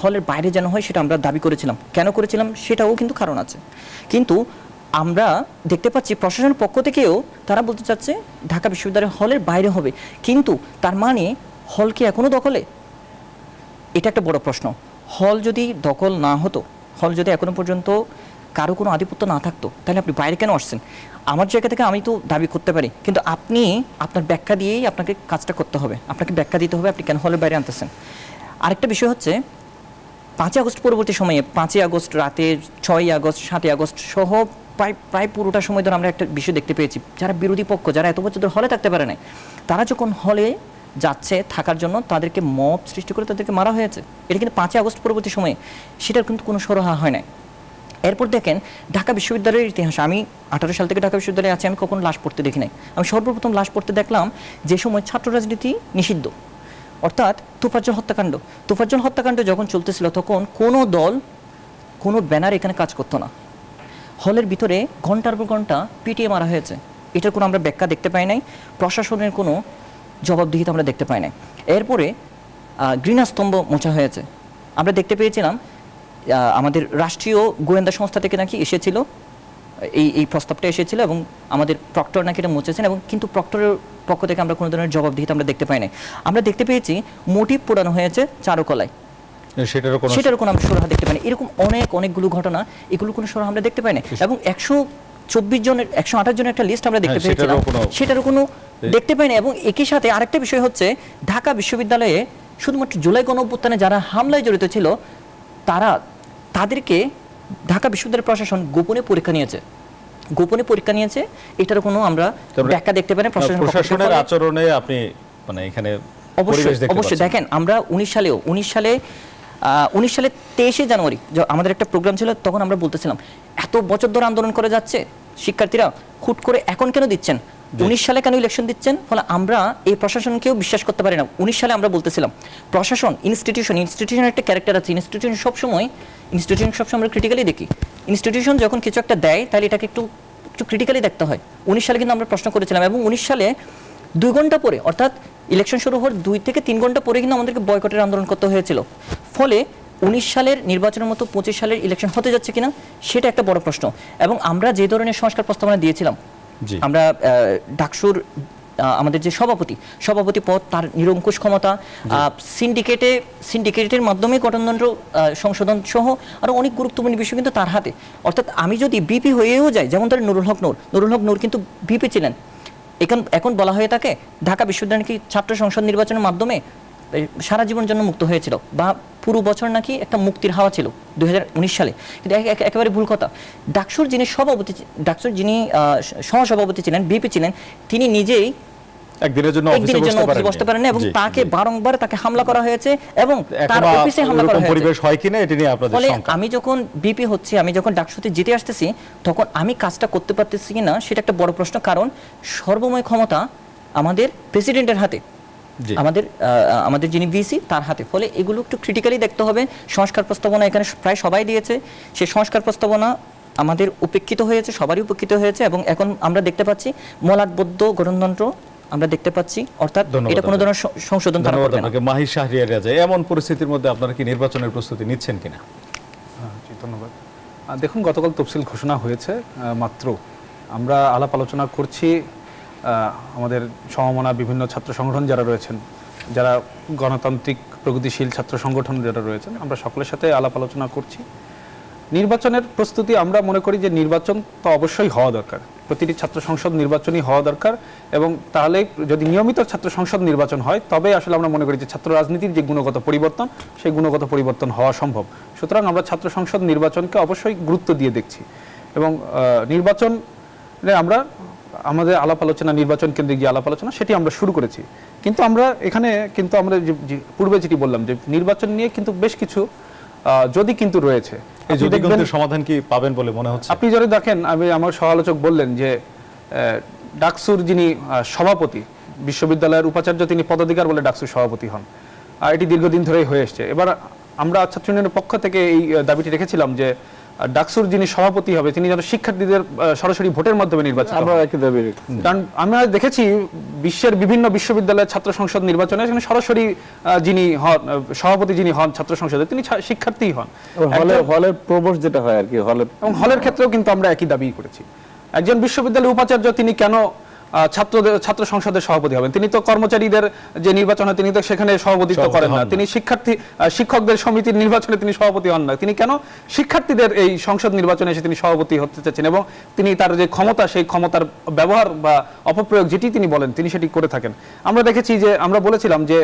হলের বাইরে যেন হয়, সেটা আমরা দাবি করেছিলাম। কেন করেছিলাম সেটাও কিন্তু কারণ আছে। কিন্তু আমরা দেখতে পাচ্ছি প্রশাসনের পক্ষ থেকেও তারা বলতে চাচ্ছে ঢাকা বিশ্ববিদ্যালয় হলের বাইরে হবে, কিন্তু তার মানে হল কি এখনো দখলে? এটা একটা বড় প্রশ্ন। হল যদি দখল না হতো, হল যদি এখনো পর্যন্ত কারো কোনো আধিপত্য না থাকতো, তাহলে আপনি বাইরে কেন আসছেন? আমার জায়গা থেকে আমি তো দাবি করতে পারি, কিন্তু আপনি আপনার ব্যাখ্যা দিয়েই আপনাকে কাজটা করতে হবে, আপনাকে ব্যাখ্যা দিতে হবে আপনি কেন হলের বাইরে আনতেছেন। আরেকটা বিষয় হচ্ছে 5 আগস্ট পরবর্তী সময়ে, 5 আগস্ট রাতে, 6 আগস্ট, 7 আগস্ট সহ প্রায় পুরোটা সময় ধরে আমরা একটা বিষয় দেখতে পেয়েছি, যারা বিরোধী পক্ষ, যারা এত বছর ধরে হলে থাকতে পারে না, তারা যখন হলে যাচ্ছে থাকার জন্য তাদেরকে মব সৃষ্টি করে তাদেরকে মারা হয়েছে। এটা কিন্তু 5 আগস্ট পরবর্তী সময়ে সেটার কিন্তু কোনো সরহা হয় না। এরপর দেখেন ঢাকা বিশ্ববিদ্যালয়ের ইতিহাস, আমি 18 সাল থেকে ঢাকা বিশ্ববিদ্যালয়ে আছি, আমি কখনো লাশ পড়তে দেখি নাই। আমি সর্বপ্রথম লাশ পড়তে দেখলাম যে সময় ছাত্র রাজনীতি নিষিদ্ধ, অর্থাৎ তোফাজ্জল হত্যাকাণ্ড যখন চলতেছিল, তখন কোনো দল, কোনো ব্যানার এখানে কাজ করতো না। হলের ভিতরে ঘন্টার পর ঘন্টা পিটিয়ে মারা হয়েছে, এটার কোনো আমরা ব্যাখ্যা দেখতে পাই নাই, প্রশাসনের কোনো জবাবদিহিতা আমরা দেখতে পাই নাই। এরপরে ঘৃণাস্তম্ভ মোছা হয়েছে, আমরা দেখতে পেয়েছিলাম আমাদের রাষ্ট্রীয় গোয়েন্দা সংস্থা থেকে নাকি এসেছিল এই প্রস্তাবটা এসেছিল, এবং আমাদের প্রক্টর নাকি এটা মুছেছেন, এবং কিন্তু প্রক্টরের পক্ষ থেকে আমরা কোনো ধরনের জবাবদিহিতা আমরা দেখতে পাই নাই। আমরা দেখতে পেয়েছি মোটিভ পোড়ানো হয়েছে চারুকলায়, সেটার কোনো আমরা সুরাহা দেখতে পাই না। এরকম অনেকগুলো ঘটনা, এগুলো কোনো সুরাহা আমরা দেখতে পাই না। এবং 124 জনের 128 জনের একটা লিস্ট আমরা দেখতে পেয়েছিলাম, সেটারও কোনো দেখতে পাই না। এবং একই সাথে আরেকটা বিষয় হচ্ছে ঢাকা বিশ্ববিদ্যালয়ে শুধুমাত্র জুলাই গণঅভ্যুত্থানে যারা হামলায় জড়িত ছিল, তাদেরকে ঢাকা বিশ্ববিদ্যালয় প্রশাসন গোপনে পরীক্ষা নিয়েছে, এটার কোনো আমরা ব্যাখ্যা দেখতে পাই না। প্রশাসনের আচরণে আপনি মানে এখানে অবশ্যই দেখেন, আমরা 19 সালে 23 জানুয়ারি আমাদের একটা প্রোগ্রাম ছিল, তখন আমরা বলতেছিলাম এত বছর ধরে আন্দোলন করে যাচ্ছে শিক্ষার্থীরা, হুট করে এখন কেন দিচ্ছেন, 19 সালে কেন ইলেকশন দিচ্ছেন? ফলে আমরা এই প্রশাসনকেও বিশ্বাস করতে পারি না। 19 সালে আমরা বলতেছিলাম প্রশাসন ইনস্টিটিউশনের একটা ক্যারেক্টার আছে, ইনস্টিটিউশন সবসময় আমরা ক্রিটিক্যালি দেখি। ইনস্টিটিউশন যখন কিছু একটা দেয়, তাহলে এটাকে একটু ক্রিটিক্যালি দেখতে হয়। 19 সালে কিন্তু আমরা প্রশ্ন করেছিলাম, এবং 19 সালে 2 ঘন্টা পরে, অর্থাৎ ইলেকশন শুরু হওয়ার 2 থেকে 3 ঘন্টা পরে কিন্তু আমাদেরকে বয়কটের আন্দোলন করতে হয়েছিল। ফলে 19 সালের নির্বাচনের মতো 25 সালের ইলেকশন হতে যাচ্ছে কিনা সেটা একটা বড় প্রশ্ন। এবং আমরা যে ধরনের সংস্কার প্রস্তাবনা দিয়েছিলাম, আমরা ডাকসুর আমাদের যে সভাপতি পদ, তার নিরঙ্কুশ ক্ষমতা, সিন্ডিকেটের মাধ্যমে গঠনতন্ত্র সংশোধন সহ আরো অনেক গুরুত্বপূর্ণ বিষয় কিন্তু তার হাতে। অর্থাৎ আমি যদি বিপি হয়েও যাই, যেমন ধরেন নুরুল হক নূর কিন্তু বিপি ছিলেন, এখন বলা হয়ে থাকে ঢাকা বিশ্ববিদ্যালয় নাকি ছাত্র সংসদ নির্বাচনের মাধ্যমে সারা জীবনের জন্য মুক্ত হয়েছিল, বা পুরো বছর নাকি একটা মুক্তির হাওয়া ছিল 2019 সালে। কিন্তু একেবারে ভুল কথা। ডাকসুর যিনি সহসভাপতি ছিলেন, বিপি ছিলেন, তিনি নিজেই একদিনের জন্য অফিসে বসতে পারেন এবং তাকে বারংবার হামলা করা হয়েছে এবং তার অফিসে হামলা করা হয়েছে। পরিবেশ হয় কিনা এটা নিয়ে আপনাদের শঙ্কা? আমি যখন বিপি হচ্ছে, আমি যখন ডাকসুতে জিতে আসতেছি, তখন আমি কাজটা করতে পারতেছি কিনা সেটা একটা বড় প্রশ্ন। কারণ সর্বময় ক্ষমতা আমাদের প্রেসিডেন্টের হাতে, আমাদের যিনি ভিসি তার হাতে। ফলে এগুলো একটু ক্রিটিক্যালি দেখতে হবে। সংস্কার প্রস্তাবনা এখানে প্রায় সবাই দিয়েছে, সেই সংস্কার প্রস্তাবনা আমাদের উপেক্ষিত হয়েছে, সবারই উপেক্ষিত হয়েছে। এবং এখন আমরা দেখতে পাচ্ছি মলাটবদ্ধ গঠনতন্ত্র আমরা দেখতে পাচ্ছি, অর্থাৎ এটা কোনো ধরনের সংশোধন তারা করবে না। মাহি শাহরিয়ার রাজা, এমন পরিস্থিতির মধ্যে আপনারা কি নির্বাচনের প্রস্তুতি নিচ্ছেন কিনা? ধন্যবাদ। দেখুন, গতকাল তফসিল ঘোষণা হয়েছে মাত্র। আমরা আলাপ আলোচনা করছি আমাদের সমমনা বিভিন্ন ছাত্র সংগঠন যারা রয়েছেন, যারা গণতান্ত্রিক প্রগতিশীল ছাত্র সংগঠন যারা রয়েছেন, আমরা সকলের সাথে আলাপ আলোচনা করছি। নির্বাচনের প্রস্তুতি, আমরা মনে করি যে নির্বাচন তো অবশ্যই হওয়া দরকার, প্রতিটি ছাত্র সংসদ নির্বাচনই হওয়া দরকার। এবং তাহলে যদি নিয়মিত ছাত্র সংসদ নির্বাচন হয়, তবে আসলে আমরা মনে করি যে ছাত্র রাজনীতির যে গুণগত পরিবর্তন, সেই গুণগত পরিবর্তন হওয়া সম্ভব। সুতরাং আমরা ছাত্র সংসদ নির্বাচনকে অবশ্যই গুরুত্ব দিয়ে দেখছি এবং নির্বাচনে আমরা আমাদের আলাপ আলোচনা, নির্বাচন কেন্দ্রিক যে আলাপ আলোচনা, সেটি আমরা শুরু করেছি। কিন্তু আমরা এখানে আমরা পূর্বে যেটি বললাম যে নির্বাচন নিয়ে কিন্তু বেশ কিছু যদি কিন্তু রয়েছে। এই যদি কিন্তু সমাধান কি পাবেন বলে মনে হচ্ছে? আপনি যদি দেখেন, আমার সহ-আলোচক বললেন যে ডাকসুর যিনি সভাপতি, বিশ্ববিদ্যালয়ের উপাচার্য, তিনি পদাধিকার বলে ডাকসুর সভাপতি হন। এটি দীর্ঘদিন ধরেই হয়ে এসছে। এবার আমরা ছাত্র ইউনিয়নের পক্ষ থেকে এই দাবিটি রেখেছিলাম যে ডাকসুর যিনি সভাপতি হবে, তিনি যেন শিক্ষার্থীদের সরাসরি ভোটের মাধ্যমে নির্বাচিত হন। কারণ আমরা দেখেছি বিশ্বের বিভিন্ন বিশ্ববিদ্যালয়ের ছাত্র সংসদ নির্বাচনে সেখানে সরাসরি যিনি হন, সভাপতি যিনি হন ছাত্র সংসদে, তিনি শিক্ষার্থী হন। হলের প্রবেশ যেটা হয় আর কি, হলের ক্ষেত্রেও কিন্তু আমরা একই দাবি করেছি। একজন বিশ্ববিদ্যালয়ের উপাচার্য তিনি কেন ছাত্র সংসদের সভাপতি হবেন? তিনি তো কর্মচারীদের যে নির্বাচন হয় তিনি তো সেখানে সভাপতিত্ব করেন না। তিনি শিক্ষকদের সমিতির নির্বাচনে তিনি সভাপতি হন না। তিনি কেন শিক্ষার্থীদের এই সংসদ নির্বাচনে এসে তিনি সভাপতি হতে চাচ্ছেন? এবং তিনি তার যে ক্ষমতা, সেই ক্ষমতার ব্যবহার বা অপপ্রয়োগ যেটি তিনি বলেন, তিনি সেটি করে থাকেন। আমরা দেখেছি যে আমরা বলেছিলাম যে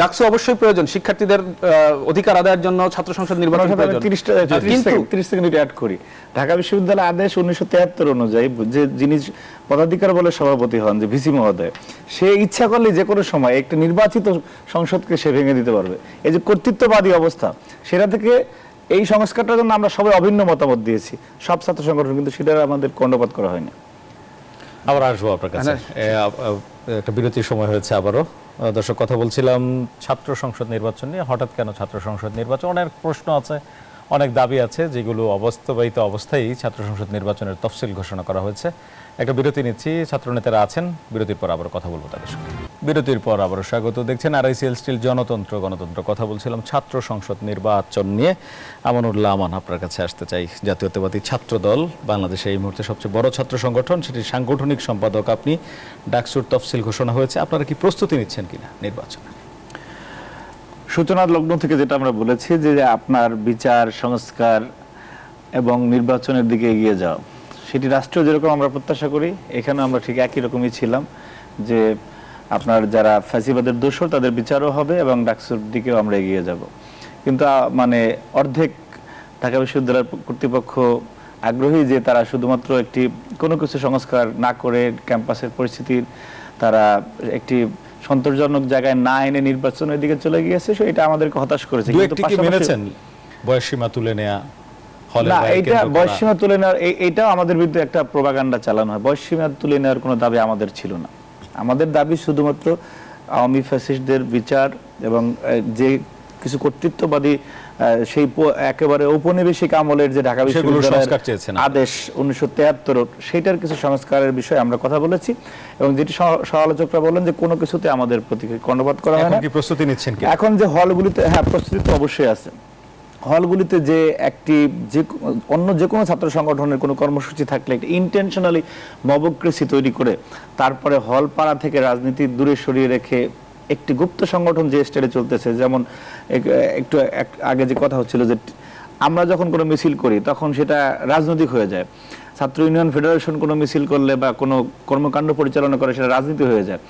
ডাকসু অবশ্যই প্রয়োজন, শিক্ষার্থীদের অধিকার আদায়ের জন্য ছাত্র সংসদ নির্বাচন প্রয়োজন। 30 সেকেন্ড অ্যাড করি। ঢাকা বিশ্ববিদ্যালয় আদেশ 1973 অনুযায়ী যে যিনি পদাধিকার বলে সভাপতি হন, যে ভিসি মহোদয়, সে ইচ্ছা করলে যে কোনো সময় একটা নির্বাচিত সংসদকে সে ভেঙে দিতে পারবে। এই যে কর্তৃত্ববাদী অবস্থা, সেটা থেকে এই সংস্কারটার জন্য আমরা সবাই অভিন্ন মতামত দিয়েছি, সব ছাত্র সংগঠন, কিন্তু সেটা আমাদের কর্ণপাত করা হয়নি। আবার আসবো আপনার কাছে, একটা বিরতির সময় হয়েছে আবারও। দর্শক, কথা বলছিলাম ছাত্র সংসদ নির্বাচন নিয়ে। হঠাৎ কেন ছাত্র সংসদ নির্বাচন? অনেক প্রশ্ন আছে, অনেক দাবি আছে, যেগুলো অবাস্তবায়িত অবস্থায় ছাত্র সংসদ নির্বাচনের তফসিল ঘোষণা করা হয়েছে। একটা বিরতি নিচ্ছি, ছাত্র নেতারা আছেন, বিরতির পর আবার কথা বলবো তাদের সঙ্গে। বিরতির পর আবারও স্বাগত। দেখছেন RICL স্টিল গণতন্ত্র। কথা বলছিলাম ছাত্র সংসদ নির্বাচন নিয়ে। আমানুল্লাহ আমান, আপনার কাছে আসতে চাই। জাতীয়তাবাদী ছাত্র দল বাংলাদেশে এই মুহূর্তে সবচেয়ে বড় ছাত্র সংগঠন, সেটির সাংগঠনিক সম্পাদক আপনি। ডাকসুর তফসিল ঘোষণা হয়েছে, আপনারা কি প্রস্তুতি নিচ্ছেন কিনা নির্বাচনে? সূচনার লগ্ন থেকে যেটা আমরা বলেছি যে আপনার বিচার, সংস্কার এবং নির্বাচনের দিকে এগিয়ে যাওয়া, সেটি রাষ্ট্র যেরকম আমরা প্রত্যাশা করি, এখানে আমরা ঠিক একই রকমই ছিলাম যে আপনার যারা ফ্যাসিবাদের দোষর তাদের বিচারও হবে এবং ডাকসুর দিকেও আমরা এগিয়ে যাব। কিন্তু মানে অর্ধেক ঢাকা বিশ্ববিদ্যালয়ের কর্তৃপক্ষ আগ্রহী যে তারা শুধুমাত্র একটি কোনো কিছু সংস্কার না করে ক্যাম্পাসের পরিস্থিতির তারা একটি সন্তোষজনক জায়গায় না এনে নির্বাচনের দিকে চলে গিয়েছে, এটা আমাদেরকে হতাশ করেছে। বয়সসীমা তুলে নেওয়া, না, এটা বয়সসীমা তুলে নেওয়ার এইটাও আমাদের বিরুদ্ধে একটা প্রোপাগান্ডা চালানো হয়। বয়সসীমা তুলে নেওয়ার কোনো দাবি আমাদের ছিল না। আমাদের দাবি শুধুমাত্র আওয়ামী ফ্যাসিস্টদের বিচার এবং যে কিছু কর্তৃত্ববাদী সেই একেবারে ঔপনিবেশিক আমলের যে ঢাকা বিশ্ববিদ্যালয়ের আদেশ 1973 সেটার কিছু সংস্কারের বিষয়ে আমরা কথা বলেছি, এবং যেটি সমালোচকরা বলেন যে কোনো কিছুতে আমাদের প্রতি কর্ণপাত করা হয় না। প্রস্তুতি নিচ্ছেন কি এখন যে হলগুলিতে? হ্যাঁ, প্রস্তুতি তো অবশ্যই আছে। হলগুলিতে যে একটি অন্য যে কোনো ছাত্র সংগঠনের কোনো কর্মসূচি থাকলে একটি ইন্টেনশনালি মবক্রেসি তৈরি করে তারপরে হল পাড়া থেকে রাজনীতি দূরে সরিয়ে রেখে একটি গুপ্ত সংগঠন যে স্টেটে চলতেছে, যেমন একটু আগে যে কথা হচ্ছিল যে আমরা যখন কোনো মিছিল করি তখন সেটা রাজনৈতিক হয়ে যায়, ছাত্র ইউনিয়ন ফেডারেশন কোনো মিছিল করলে বা কোনো কর্মকাণ্ড পরিচালনা করে সেটা রাজনীতি হয়ে যায়।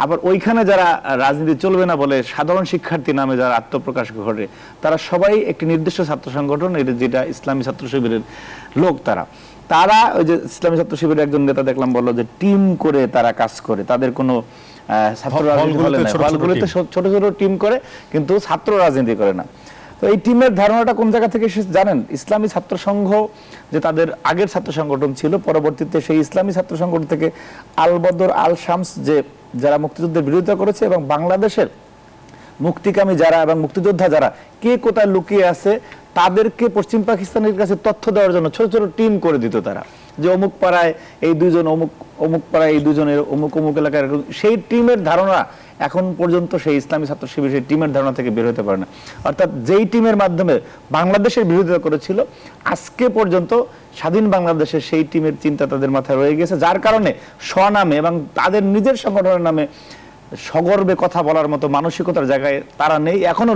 আবার ওইখানে যারা রাজনীতি চলবে না বলে সাধারণ শিক্ষার্থী নামে যারা আত্মপ্রকাশ ঘটে, তারা সবাই একটি নির্দিষ্ট ছাত্র সংগঠন, এটা যেটা ইসলামী ছাত্র শিবিরের লোক, তারা ওই যে ইসলামী ছাত্র শিবিরের একজন নেতা দেখলাম বললো যে টিম করে তারা কাজ করে, তাদের কোনো ছাত্র রাজনীতি হলে না, হলগুলোতে ছোট ছোট টিম করে কিন্তু ছাত্র রাজনীতি করে না। তো এই টিমের ধারণাটা কোন জায়গা থেকে এসেছে জানেন? ইসলামী ছাত্র সংঘ যে তাদের আগের ছাত্র সংগঠন ছিল, পরবর্তীতে সেই ইসলামী ছাত্র সংগঠন থেকে আল বদর আল শামস যে যারা মুক্তিযুদ্ধের বিরোধিতা করেছে এবং বাংলাদেশের মুক্তিকামী যারা এবং মুক্তিযোদ্ধা যারা কে কোথায় লুকিয়ে আছে তাদেরকে পশ্চিম পাকিস্তানের কাছে তথ্য দেওয়ার জন্য ছোট ছোট টিম করে দিত তারা, যে অমুক পাড়ায় এই দুইজন, অমুক পাড়ায় এই দুজনের, অমুক এলাকায়। সেই টিমের ধারণা এখন পর্যন্ত সেই ইসলামী ছাত্র শিবির সেই টিমের ধারণা থেকে বের হতে পারে না। অর্থাৎ যেই টিমের মাধ্যমে বাংলাদেশের বিরোধিতা করেছিল আজকে পর্যন্ত স্বাধীন বাংলাদেশের সেই টিমের চিন্তা তাদের মাথায় রয়ে গেছে, যার কারণে স্বনামে এবং তাদের নিজের সংগঠনের নামে সগর্বে কথা বলার মতো মানসিকতার জায়গায় তারা নেই, এখনো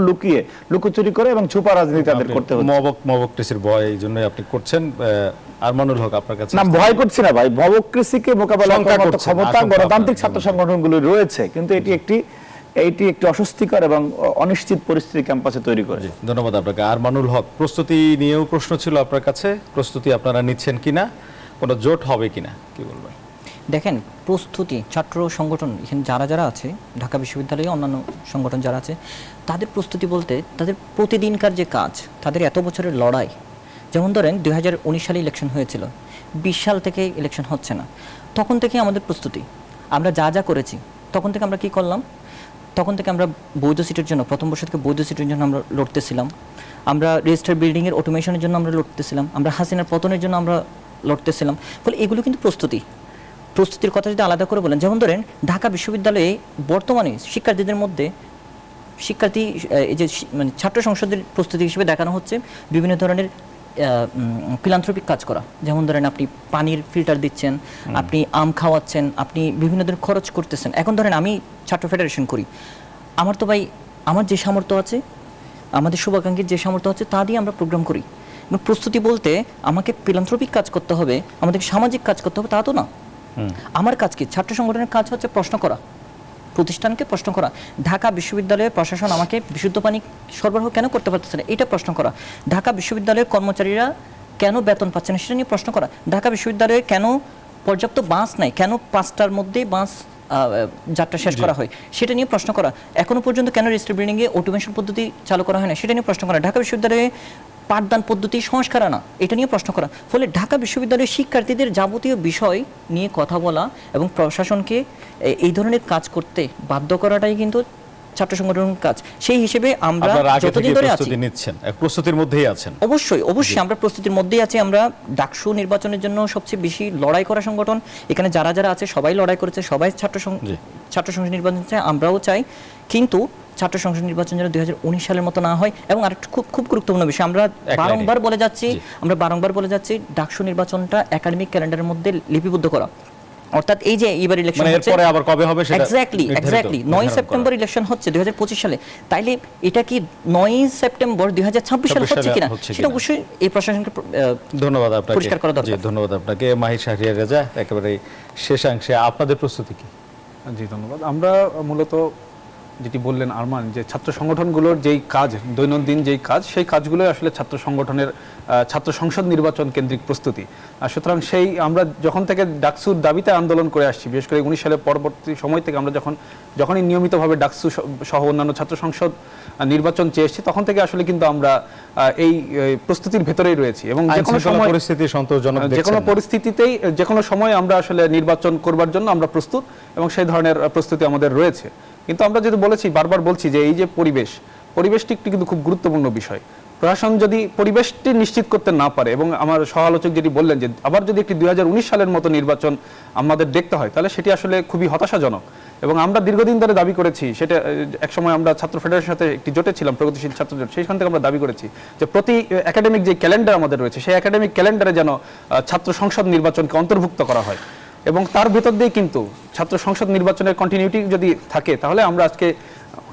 লুকোচুরি করে এবং ছুপা রাজনীতি তাদের করতে হচ্ছে। মবক্রেসির ভয় এই জন্য আপনি করছেন। আরমানুল হক আপনার কাছে। না, ভয় করছি না ভাই, মবক্রেসিকে মোকাবেলা করার মতো ক্ষমতা গণতান্ত্রিক ছাত্র সংগঠনগুলো রয়েছে, কিন্তু এইটি একটি অস্বস্তিকর এবং অনিশ্চিত পরিস্থিতি ক্যাম্পাসে তৈরি করে। ধন্যবাদ আপনাকে। আরমানুল হক, প্রস্তুতি নিয়েও প্রশ্ন ছিল আপনার কাছে, প্রস্তুতি আপনারা নিচ্ছেন কিনা, কোনো জোট হবে কিনা, কি বলবেন? দেখেন, প্রস্তুতি ছাত্র সংগঠন এখানে যারা যারা আছে, ঢাকা বিশ্ববিদ্যালয়ে অন্যান্য সংগঠন যারা আছে, তাদের প্রস্তুতি বলতে তাদের প্রতিদিনকার যে কাজ, তাদের এত বছরের লড়াই। যেমন ধরেন 2019 সালে ইলেকশন হয়েছিল, 20 সাল থেকে ইলেকশন হচ্ছে না, তখন থেকে আমাদের প্রস্তুতি, আমরা যা যা করেছি তখন থেকে আমরা কি করলাম, তখন থেকে আমরা বৈধ সিটের জন্য, প্রথম বর্ষ থেকে বৈধ সিটের জন্য আমরা লড়তেছিলাম, আমরা রেজিস্টার বিল্ডিংয়ের অটোমেশনের জন্য আমরা লড়তেছিলাম, আমরা হাসিনার পতনের জন্য আমরা লড়তেছিলাম। ফলে এগুলো কিন্তু প্রস্তুতির কথা যদি আলাদা করে বলেন, যেমন ধরেন ঢাকা বিশ্ববিদ্যালয়ে বর্তমানে শিক্ষার্থীদের মধ্যে এই যে মানে ছাত্র সংসদের প্রস্তুতি হিসেবে দেখানো হচ্ছে বিভিন্ন ধরনের ফিলান্থ্রপিক কাজ করা। যেমন ধরেন আপনি পানির ফিল্টার দিচ্ছেন, আপনি আম খাওয়াচ্ছেন, আপনি বিভিন্ন ধরনের খরচ করতেছেন। এখন ধরেন আমি ছাত্র ফেডারেশন করি, আমার তো ভাই আমার যে সামর্থ্য আছে, আমাদের শুভাকাঙ্ক্ষীর যে সামর্থ্য আছে তা দিয়ে আমরা প্রোগ্রাম করি। এবং প্রস্তুতি বলতে আমাকে ফিলান্থ্রপিক কাজ করতে হবে, আমাদের সামাজিক কাজ করতে হবে তা তো না। আমার কাজ কি? ছাত্র সংগঠনের কাজ হচ্ছে প্রশ্ন করা, প্রতিষ্ঠানকে প্রশ্ন করা। ঢাকা বিশ্ববিদ্যালয়ের প্রশাসন আমাকে বিশুদ্ধ পানি সরবরাহ কেন করতে পারতেছে না, এটা প্রশ্ন করা। ঢাকা বিশ্ববিদ্যালয়ের কর্মচারীরা কেন বেতন পাচ্ছে না, সেটা নিয়ে প্রশ্ন করা। ঢাকা বিশ্ববিদ্যালয়ে কেন পর্যাপ্ত বাস নাই, কেন 5টার মধ্যেই বাস যাত্রা শেষ করা হয়, সেটা নিয়ে প্রশ্ন করা। এখনো পর্যন্ত কেন রেজিস্টার বিল্ডিংয়ে অটোমেশন পদ্ধতি চালু করা হয় না, সেটা নিয়ে প্রশ্ন করা। ঢাকা বিশ্ববিদ্যালয়ে পাঠদান পদ্ধতি সংস্কার আনা, এটা নিয়ে প্রশ্ন করা। ফলে ঢাকা বিশ্ববিদ্যালয়ের শিক্ষার্থীদের যাবতীয় বিষয় নিয়ে কথা বলা এবং প্রশাসনকে এই ধরনের কাজ করতে বাধ্য করাটাই কিন্তু ছাত্র সংগঠনের কাজ। সেই হিসেবে আমরা যতদিন ধরে আছি প্রস্তুতির মধ্যেই আছেন। অবশ্যই আমরা প্রস্তুতির মধ্যেই আছি। আমরা ডাকসু নির্বাচনের জন্য সবচেয়ে বেশি লড়াই করা সংগঠন। এখানে যারা যারা আছে সবাই লড়াই করেছে, সবাই ছাত্র সংসদ নির্বাচন চায়, আমরাও চাই। কিন্তু ছাত্র সংসদ নির্বাচন যেন 2019 সালের মতো না হয়। এবং আরেকটা খুব গুরুত্বপূর্ণ বিষয়, আমরা বারংবার বলে যাচ্ছি ডাকসু নির্বাচনটা একাডেমিক ক্যালেন্ডারের মধ্যে লিপিবদ্ধ করা। অর্থাৎ এই যে এইবার ইলেকশন হচ্ছে, এরপরে আবার কবে হবে সেটা এক্স্যাক্টলি 9 সেপ্টেম্বর ইলেকশন হচ্ছে 2025 সালে। তাইলে এটা কি 9 সেপ্টেম্বর 2026 সালে হচ্ছে কিনা সেটা অবশ্যই এই প্রশাসনকে ধন্যবাদ আপনাকে পরিষ্কার করা দরকার। ধন্যবাদ আপনাকে। মাহির শাহরিয়ার রেজা, একেবারে শেষাংশে আপনাদের প্রস্তুতি কি? জি ধন্যবাদ। আমরা মূলত যেটি বললেন আরমান, যে ছাত্র সংগঠনগুলোর যেই কাজ, দৈনন্দিন যেই কাজ, সেই কাজগুলোই আসলে ছাত্র সংগঠনের ছাত্র সংসদ নির্বাচন কেন্দ্রিক প্রস্তুতি। সুতরাং সেই আমরা যখন থেকে ডাকসুর দাবিতে আন্দোলন করে আসছি, বিশেষ করে 19 সালের পরবর্তী সময় থেকে আমরা যখনই নিয়মিতভাবে ডাকসু সহ অন্যান্য ছাত্র সংসদ নির্বাচন চেয়ে এসেছি, তখন থেকে আসলে কিন্তু আমরা এই প্রস্তুতির ভেতরেই রয়েছি। এবং যে কোনো সময় পরিস্থিতি সন্তোষজনক, যে কোনো পরিস্থিতিতেই যে কোনো সময় আমরা আসলে নির্বাচন করবার জন্য আমরা প্রস্তুত, এবং সেই ধরনের প্রস্তুতি আমাদের রয়েছে। কিন্তু আমরা যেটা বলেছি, বারবার বলছি যে এই যে পরিবেশটি কিন্তু খুব গুরুত্বপূর্ণ বিষয়। প্রশাসন যদি পরিবেশটি নিশ্চিত করতে না পারে, এবং আমার সহ-আলোচক যেটি বললেন যে আবার যদি একটি 2019 সালের মতো নির্বাচন আমাদের দেখতে হয়, তাহলে সেটি আসলে খুবই হতাশাজনক। এবং আমরা দীর্ঘদিন ধরে দাবি করেছি, সেটা একসময় আমরা ছাত্র ফেডারেশনের সাথে একটি জোটে ছিলাম, প্রগতিশীল ছাত্র জোট, সেইখান থেকে আমরা দাবি করেছি যে প্রতি একাডেমিক যে ক্যালেন্ডার আমাদের রয়েছে, সেই একাডেমিক ক্যালেন্ডারে যেন ছাত্র সংসদ নির্বাচনকে অন্তর্ভুক্ত করা হয়। এবং তার ভেতর দিয়ে কিন্তু ছাত্র সংসদ নির্বাচনের কন্টিনিউটি যদি থাকে, তাহলে আমরা আজকে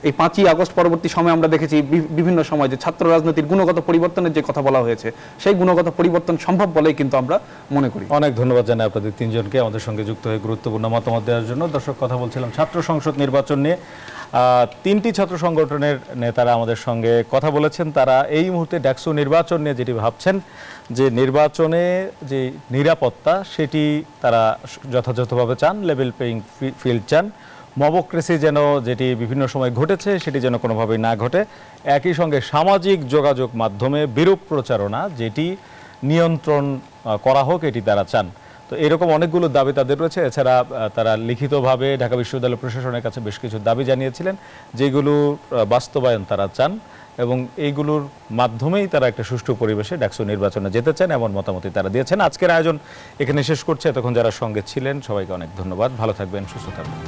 এই 5ই আগস্ট পরবর্তী সময় আমরা দেখেছি বিভিন্ন সময় যে ছাত্র রাজনীতির গুণগত পরিবর্তনের যে কথা বলা হয়েছে, সেই গুণগত পরিবর্তন সম্ভব বলেই কিন্তু আমরা মনে করি। অনেক ধন্যবাদ জানাই আপনাদের তিনজনকে আমাদের সঙ্গে যুক্ত হয়ে গুরুত্বপূর্ণ মতামত দেওয়ার জন্য। দর্শক, কথা বলছিলাম ছাত্র সংসদ নির্বাচন নিয়ে। 3টি ছাত্র সংগঠনের নেতারা আমাদের সঙ্গে কথা বলেছেন। তারা এই মুহূর্তে ডাকসু নির্বাচন নিয়ে যেটি ভাবছেন, যে নির্বাচনে যে নিরাপত্তা সেটি তারা যথাযথভাবে চান, লেভেল প্লেইং ফিল্ড চান, মবক্রেসি যেন যেটি বিভিন্ন সময় ঘটেছে সেটি যেন কোনোভাবেই না ঘটে, একই সঙ্গে সামাজিক যোগাযোগ মাধ্যমে বিরূপ প্রচারণা যেটি নিয়ন্ত্রণ করা হোক, এটি তারা চান। তো এরকম অনেকগুলো দাবি তাদের রয়েছে। এছাড়া তারা লিখিতভাবে ঢাকা বিশ্ববিদ্যালয় প্রশাসনের কাছে বেশ কিছু দাবি জানিয়েছিলেন, যেগুলো বাস্তবায়ন তারা চান, এবং এইগুলোর মাধ্যমেই তারা একটা সুষ্ঠু পরিবেশে ডাকসু নির্বাচনে যেতে চান, এমন মতামতই তারা দিয়েছেন। আজকের আয়োজন এখানে শেষ করছে। এতক্ষণ যারা সঙ্গে ছিলেন সবাইকে অনেক ধন্যবাদ। ভালো থাকবেন, সুস্থ থাকবেন।